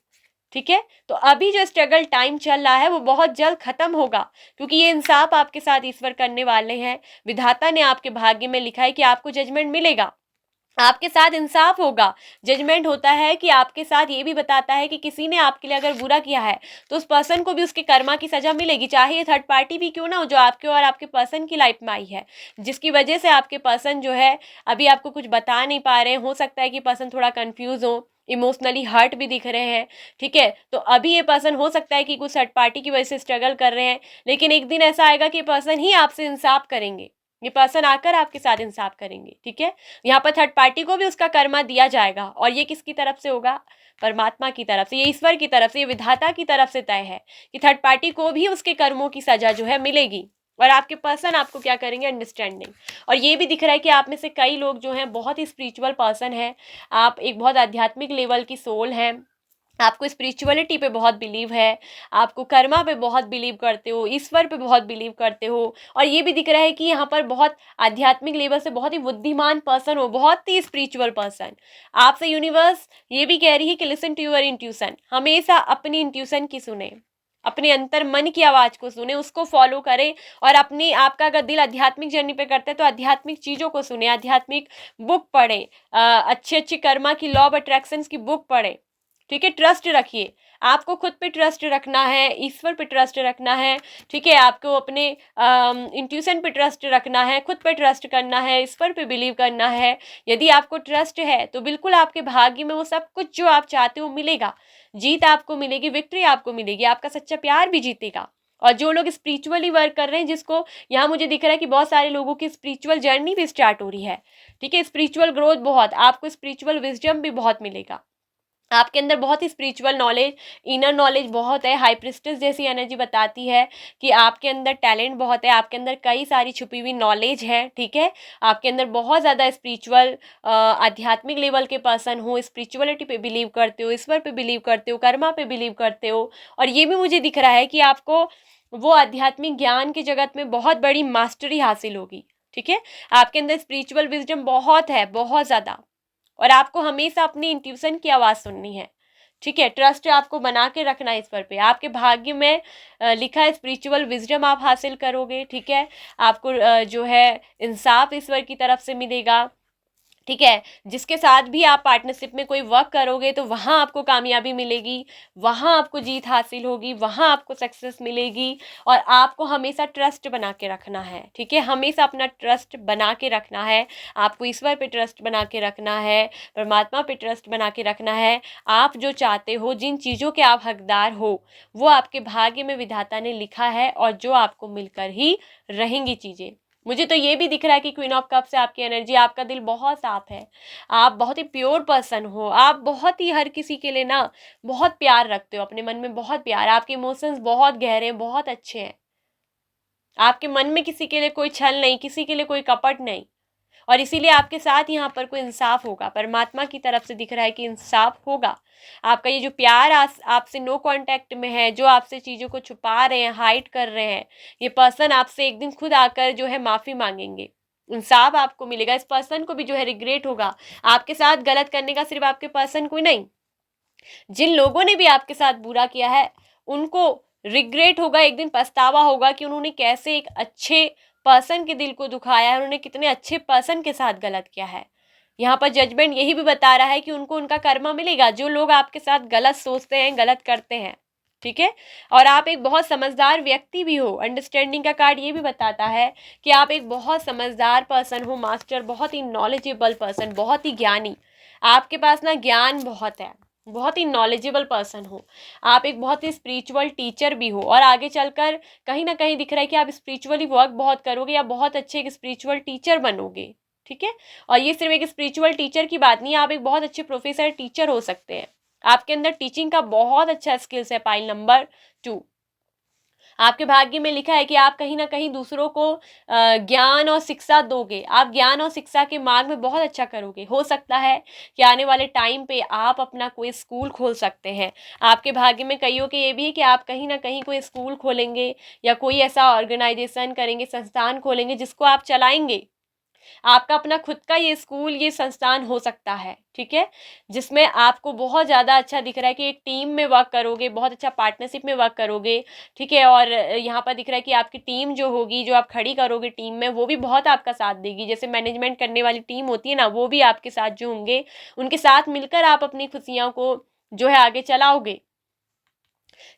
ठीक है, तो अभी जो स्ट्रगल टाइम चल रहा है वो बहुत जल्द खत्म होगा, क्योंकि ये इंसाफ आपके साथ ईश्वर करने वाले हैं। विधाता ने आपके भाग्य में लिखा है कि आपको जजमेंट मिलेगा, आपके साथ इंसाफ होगा। जजमेंट होता है कि आपके साथ ये भी बताता है कि किसी ने आपके लिए अगर बुरा किया है तो उस पर्सन को भी उसके कर्मा की सजा मिलेगी, चाहे ये थर्ड पार्टी भी क्यों ना हो, जो आपके और आपके पर्सन की लाइफ में आई है, जिसकी वजह से आपके पर्सन जो है अभी आपको कुछ बता नहीं पा रहे हैं। हो सकता है कि पर्सन थोड़ा कंफ्यूज हो, इमोशनली हर्ट भी दिख रहे हैं। ठीक है, तो अभी ये पर्सन हो सकता है कि कुछ थर्ड पार्टी की वजह से स्ट्रगल कर रहे हैं, लेकिन एक दिन ऐसा आएगा कि पर्सन ही आपसे इंसाफ करेंगे, ये पर्सन आकर आपके साथ इंसाफ करेंगे। ठीक है, यहाँ पर थर्ड पार्टी को भी उसका कर्मा दिया जाएगा, और ये किसकी तरफ से होगा? परमात्मा की तरफ से, ये ईश्वर की तरफ से, ये विधाता की तरफ से तय है कि थर्ड पार्टी को भी उसके कर्मों की सजा जो है मिलेगी, और आपके पर्सन आपको क्या करेंगे? अंडरस्टैंडिंग। और ये भी दिख रहा है कि आप में से कई लोग जो हैं बहुत ही स्पिरिचुअल पर्सन हैं, आप एक बहुत आध्यात्मिक लेवल की सोल हैं, आपको स्पिरिचुअलिटी पे बहुत बिलीव है, आपको कर्मा पे बहुत बिलीव करते हो, ईश्वर पे बहुत बिलीव करते हो। और ये भी दिख रहा है कि यहाँ पर बहुत आध्यात्मिक लेवल से बहुत ही बुद्धिमान पर्सन हो, बहुत ही स्पिरिचुअल पर्सन। आपसे यूनिवर्स ये भी कह रही है कि लिसन टू योर इंट्यूशन, हमेशा अपनी इंट्यूशन की सुने, अपने अंतर मन की आवाज़ को सुने, उसको फॉलो करें। और अपनी आपका अगर दिल आध्यात्मिक जर्नी पे करता है तो आध्यात्मिक चीज़ों को सुने, आध्यात्मिक बुक पढ़ें, अच्छे अच्छे कर्मा की, लॉ ऑफ अट्रैक्शंस की बुक पढ़ें। ठीक है, ट्रस्ट रखिए, आपको खुद पे ट्रस्ट रखना है, ईश्वर पे ट्रस्ट रखना है। ठीक है, आपको अपने इंट्यूशन पे ट्रस्ट रखना है, खुद पे ट्रस्ट करना है, ईश्वर पे बिलीव करना है। यदि आपको ट्रस्ट है तो बिल्कुल आपके भाग्य में वो सब कुछ जो आप चाहते हो मिलेगा, जीत आपको मिलेगी, विक्ट्री आपको मिलेगी, आपका सच्चा प्यार भी जीतेगा। और जो लोग स्पिरिचुअली वर्क कर रहे हैं, जिसको यहाँ मुझे दिख रहा है कि बहुत सारे लोगों की स्पिरिचुअल जर्नी भी स्टार्ट हो रही है। ठीक है, स्पिरिचुअल ग्रोथ बहुत, आपको स्पिरिचुअल विजडम भी बहुत मिलेगा, आपके अंदर बहुत ही स्पिरिचुअल नॉलेज, इनर नॉलेज बहुत है। हाई प्रिस्टेस जैसी एनर्जी बताती है कि आपके अंदर टैलेंट बहुत है, आपके अंदर कई सारी छुपी हुई नॉलेज है। ठीक है, आपके अंदर बहुत ज़्यादा स्पिरिचुअल आध्यात्मिक लेवल के पर्सन हो, स्पिरिचुअलिटी पे बिलीव करते हो, ईश्वर पे बिलीव करते हो, कर्मा पे बिलीव करते हो। और ये भी मुझे दिख रहा है कि आपको वो आध्यात्मिक ज्ञान की जगत में बहुत बड़ी मास्टरी हासिल होगी। ठीक है, आपके अंदर स्पिरिचुअल विजडम बहुत है, बहुत ज़्यादा, और आपको हमेशा अपनी इंट्यूशन की आवाज़ सुननी है। ठीक है, ट्रस्ट आपको बना के रखना है ईश्वर पे, आपके भाग्य में लिखा है स्पिरिचुअल विजडम आप हासिल करोगे। ठीक है, आपको जो है इंसाफ ईश्वर की तरफ से मिलेगा। ठीक है, जिसके साथ भी आप पार्टनरशिप में कोई वर्क करोगे तो वहाँ आपको कामयाबी मिलेगी, वहाँ आपको जीत हासिल होगी, वहाँ आपको सक्सेस मिलेगी। और आपको हमेशा ट्रस्ट बना के रखना है। ठीक है, हमेशा अपना ट्रस्ट बना के रखना है, आपको ईश्वर पे ट्रस्ट बना के रखना है, परमात्मा पे ट्रस्ट बना के रखना है। आप जो चाहते हो, जिन चीज़ों के आप हकदार हो, वो आपके भाग्य में विधाता ने लिखा है, और जो आपको मिलकर ही रहेंगी चीज़ें। मुझे तो ये भी दिख रहा है कि क्वीन ऑफ कप से आपकी एनर्जी, आपका दिल बहुत साफ है, आप बहुत ही प्योर पर्सन हो, आप बहुत ही हर किसी के लिए ना बहुत प्यार रखते हो, अपने मन में बहुत प्यार, आपके इमोशंस बहुत गहरे हैं, बहुत अच्छे हैं, आपके मन में किसी के लिए कोई छल नहीं, किसी के लिए कोई कपट नहीं। और इसीलिए आपके साथ यहाँ पर कोई इंसाफ होगा, परमात्मा की तरफ से दिख रहा है कि इंसाफ होगा। आपका ये जो प्यार आपसे नो कांटेक्ट में है, जो आपसे चीज़ों को छुपा रहे हैं, हाइड कर रहे हैं, ये पर्सन आपसे एक दिन खुद आकर जो है माफ़ी मांगेंगे, इंसाफ आपको मिलेगा। इस पर्सन को भी जो है रिग्रेट होगा, आपके साथ गलत करने का सिर्फ आपके पर्सन को ही नहीं, जिन लोगों ने भी आपके साथ बुरा किया है उनको रिग्रेट होगा, एक दिन पछतावा होगा कि उन्होंने कैसे एक अच्छे पर्सन के दिल को दुखाया है, उन्होंने कितने अच्छे पर्सन के साथ गलत किया है। यहाँ पर जजमेंट यही भी बता रहा है कि उनको उनका कर्मा मिलेगा, जो लोग आपके साथ गलत सोचते हैं, गलत करते हैं। ठीक है, और आप एक बहुत समझदार व्यक्ति भी हो, अंडरस्टैंडिंग का कार्ड ये भी बताता है कि आप एक बहुत समझदार पर्सन हो, मास्टर, बहुत ही नॉलेजेबल पर्सन, बहुत ही ज्ञानी, आपके पास ना ज्ञान बहुत है, बहुत ही नॉलेजेबल पर्सन हो, आप एक बहुत ही स्पिरिचुअल टीचर भी हो, और आगे चलकर कहीं ना कहीं दिख रहा है कि आप स्पिरिचुअली वर्क बहुत करोगे, या बहुत अच्छे एक स्पिरिचुअल टीचर बनोगे। ठीक है, और ये सिर्फ एक स्पिरिचुअल टीचर की बात नहीं है, आप एक बहुत अच्छे प्रोफेसर टीचर हो सकते हैं, आपके अंदर टीचिंग का बहुत अच्छा स्किल्स है। पाइल नंबर 2, आपके भाग्य में लिखा है कि आप कहीं ना कहीं दूसरों को ज्ञान और शिक्षा दोगे। आप ज्ञान और शिक्षा के मार्ग में बहुत अच्छा करोगे। हो सकता है कि आने वाले टाइम पे आप अपना कोई स्कूल खोल सकते हैं। आपके भाग्य में कईयों के ये भी है कि आप कहीं ना कहीं कोई स्कूल खोलेंगे या कोई ऐसा ऑर्गेनाइजेशन करेंगे, संस्थान खोलेंगे जिसको आप चलाएंगे। आपका अपना खुद का ये स्कूल, ये संस्थान हो सकता है, ठीक है, जिसमें आपको बहुत ज़्यादा अच्छा दिख रहा है कि एक टीम में वर्क करोगे, बहुत अच्छा पार्टनरशिप में वर्क करोगे, ठीक है। और यहाँ पर दिख रहा है कि आपकी टीम जो होगी, जो आप खड़ी करोगे टीम में, वो भी बहुत आपका साथ देगी। जैसे मैनेजमेंट करने वाली टीम होती है ना, वो भी आपके साथ जो होंगे, उनके साथ मिलकर आप अपनी खुशियों को जो है आगे चलाओगे।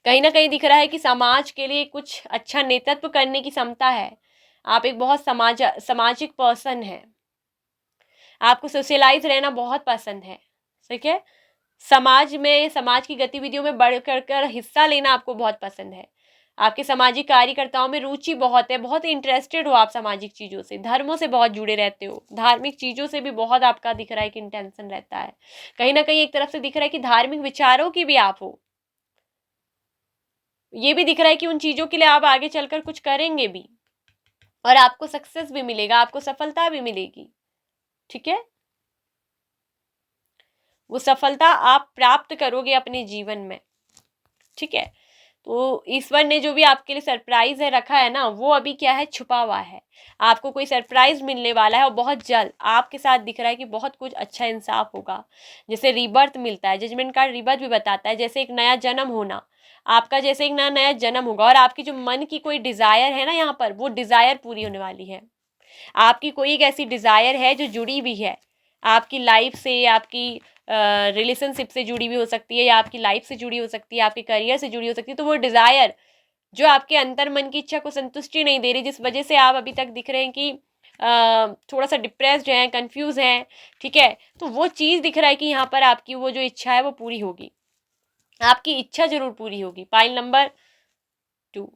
कहीं ना कहीं दिख रहा है कि समाज के लिए कुछ अच्छा नेतृत्व करने की क्षमता है। आप एक बहुत सामाजिक पर्सन है। आपको सोशलाइज रहना बहुत पसंद है, ठीक है। समाज में, समाज की गतिविधियों में बढ़ कर हिस्सा लेना आपको बहुत पसंद है। आपके सामाजिक कार्यकर्ताओं में रुचि बहुत है, बहुत इंटरेस्टेड हो आप सामाजिक चीज़ों से, धर्मों से बहुत जुड़े रहते हो, धार्मिक चीज़ों से भी बहुत आपका दिख रहा है कि इंटेंशन रहता है। कहीं ना कहीं एक तरफ से दिख रहा है कि धार्मिक विचारों की भी आप हो। ये भी दिख रहा है कि उन चीज़ों के लिए आप आगे चलकर कुछ करेंगे भी और आपको सक्सेस भी मिलेगा, आपको सफलता भी मिलेगी, ठीक है। वो सफलता आप प्राप्त करोगे अपने जीवन में, ठीक है। तो ईश्वर ने जो भी आपके लिए सरप्राइज है रखा है ना, वो अभी क्या है, छुपा हुआ है। आपको कोई सरप्राइज मिलने वाला है और बहुत जल्द। आपके साथ दिख रहा है कि बहुत कुछ अच्छा इंसाफ होगा। जैसे रीबर्थ मिलता है, जजमेंट कार्ड रीबर्थ भी बताता है, जैसे एक नया जन्म होना। आपका जैसे एक नया नया जन्म होगा और आपकी जो मन की कोई डिजायर है ना, यहाँ पर वो डिजायर पूरी होने वाली है। आपकी कोई एक ऐसी डिजायर है जो जुड़ी हुई है आपकी लाइफ से, आपकी रिलेशनशिप से जुड़ी हुई हो सकती है, या आपकी लाइफ से जुड़ी हो सकती है, आपके करियर से जुड़ी हो सकती है। तो वो डिजायर जो आपके अंतर मन की इच्छा को संतुष्टि नहीं दे रही, जिस वजह से आप अभी तक दिख रहे हैं कि थोड़ा सा डिप्रेस्ड हैं, कंफ्यूज हैं, ठीक है, तो वो चीज़ दिख रहा है कि यहाँ पर आपकी वो जो इच्छा है वो पूरी होगी। आपकी इच्छा जरूर पूरी होगी। Pile number 2।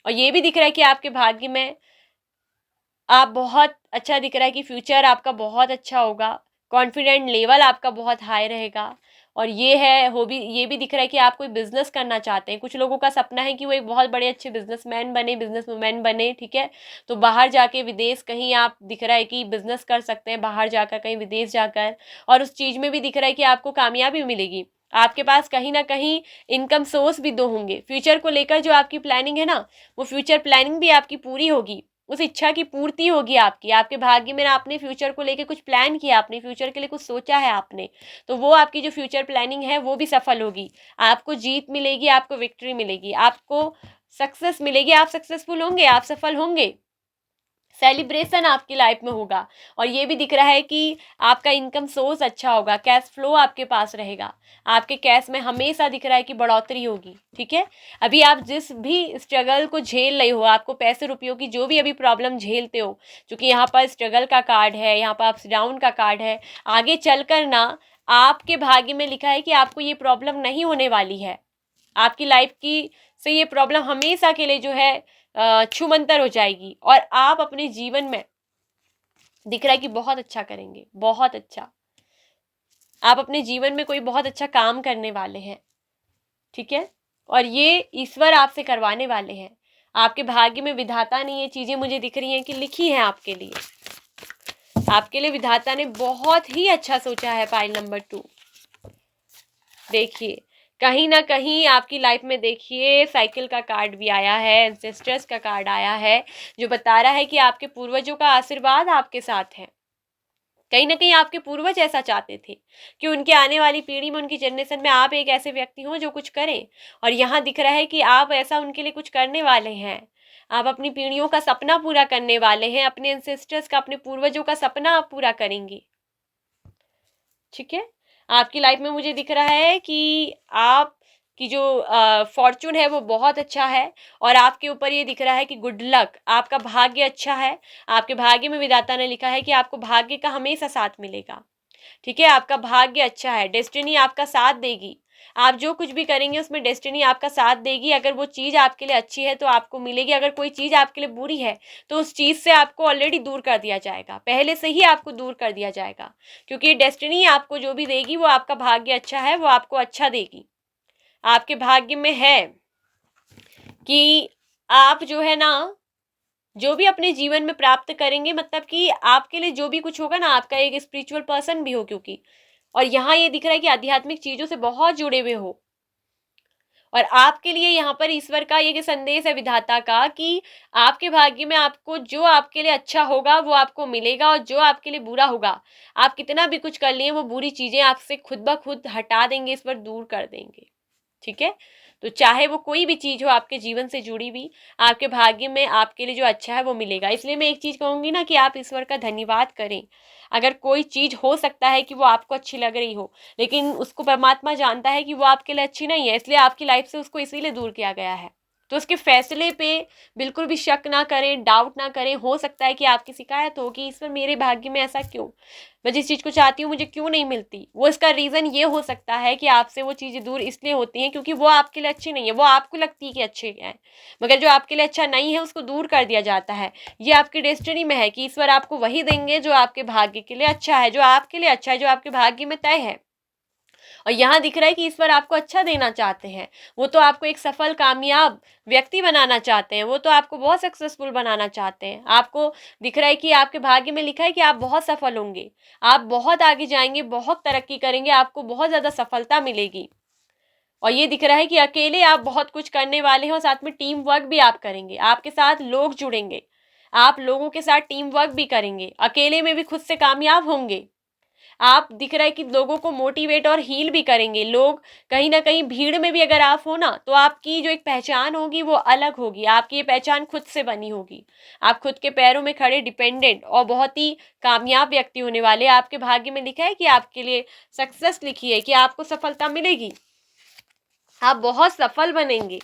और ये भी दिख रहा है कि आपके भाग्य में आप बहुत अच्छा दिख रहा है कि फ्यूचर आपका बहुत अच्छा होगा। कॉन्फिडेंट लेवल आपका बहुत हाई रहेगा। और ये है, हो भी, ये भी दिख रहा है कि आप कोई बिजनेस करना चाहते हैं। कुछ लोगों का सपना है कि वो एक बहुत बड़े अच्छे बिजनेसमैन बने, बिजनेसवुमेन बने, ठीक है। तो बाहर जाके विदेश कहीं आप दिख रहा है कि बिजनेस कर सकते हैं, बाहर जाकर कहीं विदेश जाकर। और उस चीज़ में भी दिख रहा है कि आपको कामयाबी मिलेगी। आपके पास कहीं ना कहीं इनकम सोर्स भी दो होंगे। फ्यूचर को लेकर जो आपकी प्लानिंग है ना, वो फ्यूचर प्लानिंग भी आपकी पूरी होगी। उस इच्छा की पूर्ति होगी आपकी। आपके भाग्य में आपने फ्यूचर को लेके कुछ प्लान किया, आपने फ्यूचर के लिए कुछ सोचा है आपने, तो वो आपकी जो फ्यूचर प्लानिंग है वो भी सफल होगी। आपको जीत मिलेगी, आपको विक्ट्री मिलेगी, आपको सक्सेस मिलेगी, आप सक्सेसफुल होंगे, आप सफल होंगे। सेलिब्रेशन आपकी लाइफ में होगा। और ये भी दिख रहा है कि आपका इनकम सोर्स अच्छा होगा, कैश फ्लो आपके पास रहेगा। आपके कैश में हमेशा दिख रहा है कि बढ़ोतरी होगी, ठीक है। अभी आप जिस भी स्ट्रगल को झेल रहे हो, आपको पैसे रुपयों की जो भी अभी प्रॉब्लम झेलते हो, क्योंकि यहाँ पर स्ट्रगल का कार्ड है, यहाँ पर अप्स डाउन का कार्ड है, आगे चलकर ना आपके भाग्य में लिखा है कि आपको ये प्रॉब्लम नहीं होने वाली है। आपकी लाइफ की से ये प्रॉब्लम हमेशा के लिए जो है छूमंतर हो जाएगी। और आप अपने जीवन में दिख रहा है कि बहुत अच्छा करेंगे, बहुत अच्छा। आप अपने जीवन में कोई बहुत अच्छा काम करने वाले हैं, ठीक है। और ये ईश्वर आपसे करवाने वाले हैं। आपके भाग्य में विधाता ने ये चीजें मुझे दिख रही हैं कि लिखी हैं आपके लिए। आपके लिए विधाता ने बहुत ही अच्छा सोचा है। पाइल नंबर 2 देखिए, कहीं ना कहीं आपकी लाइफ में देखिए साइकिल का कार्ड भी आया है, एंसेस्टर्स का कार्ड आया है, जो बता रहा है कि आपके पूर्वजों का आशीर्वाद आपके साथ है। कहीं ना कहीं आपके पूर्वज ऐसा चाहते थे कि उनके आने वाली पीढ़ी में, उनकी जनरेशन में आप एक ऐसे व्यक्ति हो जो कुछ करें। और यहाँ दिख रहा है कि आप ऐसा उनके लिए कुछ करने वाले हैं। आप अपनी पीढ़ियों का सपना पूरा करने वाले हैं, अपने एंसेस्टर्स का, अपने पूर्वजों का सपना आप पूरा करेंगे, ठीक है। आपकी लाइफ में मुझे दिख रहा है कि आप की जो फॉर्चून है वो बहुत अच्छा है। और आपके ऊपर ये दिख रहा है कि गुड लक, आपका भाग्य अच्छा है। आपके भाग्य में विधाता ने लिखा है कि आपको भाग्य का हमेशा साथ मिलेगा, ठीक है। आपका भाग्य अच्छा है, डेस्टिनी आपका साथ देगी। आप जो कुछ भी करेंगे उसमें डेस्टिनी आपका साथ देगी। अगर वो चीज़ आपके लिए अच्छी है तो आपको मिलेगी, अगर कोई चीज़ आपके लिए बुरी है तो उस चीज़ से आपको ऑलरेडी दूर कर दिया जाएगा, पहले से ही आपको दूर कर दिया जाएगा। क्योंकि डेस्टिनी आपको जो भी देगी वो आपका भाग्य अच्छा है, वो आपको अच्छा देगी। आपके भाग्य में है कि आप जो है ना, जो भी अपने जीवन में प्राप्त करेंगे, मतलब कि आपके लिए जो भी कुछ होगा ना, आपका एक स्पिरिचुअल पर्सन भी हो क्योंकि, और यहाँ ये दिख रहा है कि आध्यात्मिक चीजों से बहुत जुड़े हुए हो, और आपके लिए यहाँ पर ईश्वर का ये संदेश है विधाता का कि आपके भाग्य में आपको जो आपके लिए अच्छा होगा वो आपको मिलेगा, और जो आपके लिए बुरा होगा, आप कितना भी कुछ कर लिए, वो बुरी चीजें आपसे खुद ब खुद हटा देंगे, ईश्वर दूर कर देंगे। ठीक है, तो चाहे वो कोई भी चीज हो आपके जीवन से जुड़ी हुई, आपके भाग्य में आपके लिए जो अच्छा है वो मिलेगा। इसलिए मैं एक चीज कहूंगी ना कि आप ईश्वर का धन्यवाद करें। अगर कोई चीज हो सकता है कि वो आपको अच्छी लग रही हो, लेकिन उसको परमात्मा जानता है कि वो आपके लिए अच्छी नहीं है, इसलिए आपकी लाइफ से उसको इसीलिए दूर किया गया है। तो उसके फैसले पे बिल्कुल भी शक ना करें, डाउट ना करें। हो सकता है कि आपकी शिकायत हो कि ईश्वर मेरे भाग्य में ऐसा क्यों, मैं जिस चीज को चाहती हूँ मुझे क्यों नहीं मिलती। वो इसका रीजन ये हो सकता है कि आपसे वो चीजें दूर इसलिए होती हैं क्योंकि वो आपके लिए अच्छी नहीं है। वो आपको लगती है कि अच्छे हैं, मगर जो आपके लिए अच्छा नहीं है उसको दूर कर दिया जाता है। ये आपकी डेस्टिनी में है कि ईश्वर आपको वही देंगे जो आपके भाग्य के लिए अच्छा है, जो आपके लिए अच्छा है, जो आपके भाग्य में तय है। और यहाँ दिख रहा है कि ईश्वर आपको अच्छा देना चाहते हैं। वो तो आपको एक सफल कामयाब व्यक्ति बनाना चाहते हैं, वो तो आपको बहुत सक्सेसफुल बनाना चाहते हैं। आपको दिख रहा है कि आपके भाग्य में लिखा है कि आप बहुत सफल होंगे, आप बहुत आगे जाएंगे, बहुत तरक्की करेंगे, आपको बहुत ज्यादा सफलता मिलेगी। और ये दिख रहा है कि अकेले आप बहुत कुछ करने वाले हैं, और साथ में टीम वर्क भी आप करेंगे, आपके साथ लोग जुड़ेंगे, आप लोगों के साथ टीम वर्क भी करेंगे, अकेले में भी खुद से कामयाब होंगे। आप दिख रहा है कि लोगों को मोटिवेट और हील भी करेंगे। लोग कहीं ना कहीं भीड़ में भी अगर आप हो ना, तो आपकी जो एक पहचान होगी वो अलग होगी, आपकी ये पहचान खुद से बनी होगी। आप खुद के पैरों में खड़े, डिपेंडेंट और बहुत ही कामयाब व्यक्ति होने वाले। आपके भाग्य में लिखा है कि आपके लिए सक्सेस लिखी है, कि आपको सफलता मिलेगी, आप बहुत सफल बनेंगे।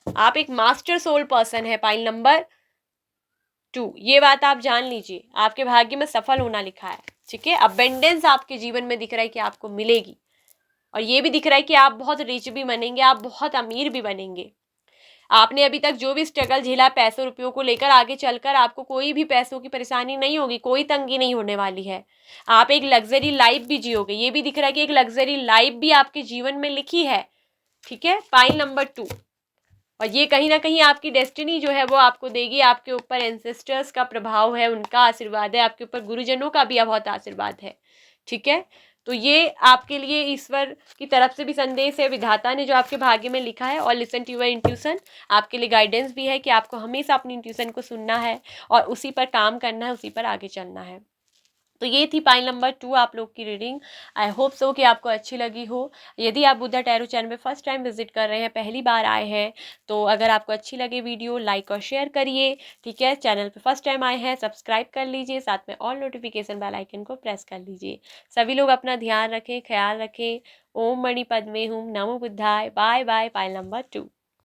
आप एक मास्टर सोल पर्सन है, पाइल नंबर 2। ये बात आप जान लीजिए, आपके भाग्य में सफल होना लिखा है। ठीक है, अबेंडेंस आपके जीवन में दिख रहा है कि आपको मिलेगी, और ये भी दिख रहा है कि आप बहुत रिच भी बनेंगे, आप बहुत अमीर भी बनेंगे। आपने अभी तक जो भी स्ट्रगल झेला पैसों रुपयों को लेकर, आगे चलकर आपको कोई भी पैसों की परेशानी नहीं होगी, कोई तंगी नहीं होने वाली है। आप एक लग्जरी लाइफ भी जियोगे। ये भी दिख रहा है कि एक लग्जरी लाइफ भी आपके जीवन में लिखी है। ठीक है, पाइल नंबर 2। और ये कहीं ना कहीं आपकी डेस्टिनी जो है वो आपको देगी। आपके ऊपर एंसेस्टर्स का प्रभाव है, उनका आशीर्वाद है, आपके ऊपर गुरुजनों का भी बहुत आशीर्वाद है। ठीक है, तो ये आपके लिए ईश्वर की तरफ से भी संदेश है, विधाता ने जो आपके भाग्य में लिखा है। और लिसन टू योर इंट्यूशन, आपके लिए गाइडेंस भी है कि आपको हमेशा अपनी इंट्यूशन को सुनना है और उसी पर काम करना है, उसी पर आगे चलना है। तो ये थी पाइल नंबर 2 आप लोग की रीडिंग। आई होप सो कि आपको अच्छी लगी हो। यदि आप बुद्धा टैरो चैनल में फर्स्ट टाइम विजिट कर रहे हैं, पहली बार आए हैं, तो अगर आपको अच्छी लगे वीडियो, लाइक और शेयर करिए। ठीक है, चैनल पे फर्स्ट टाइम आए हैं, सब्सक्राइब कर लीजिए, साथ में ऑल नोटिफिकेशन बेल आइकन को प्रेस कर लीजिए। सभी लोग अपना ध्यान रखें, ख्याल रखें। ओम मणि पद्मे हुम, नमो बुद्धाय। Bye bye, pile number 2।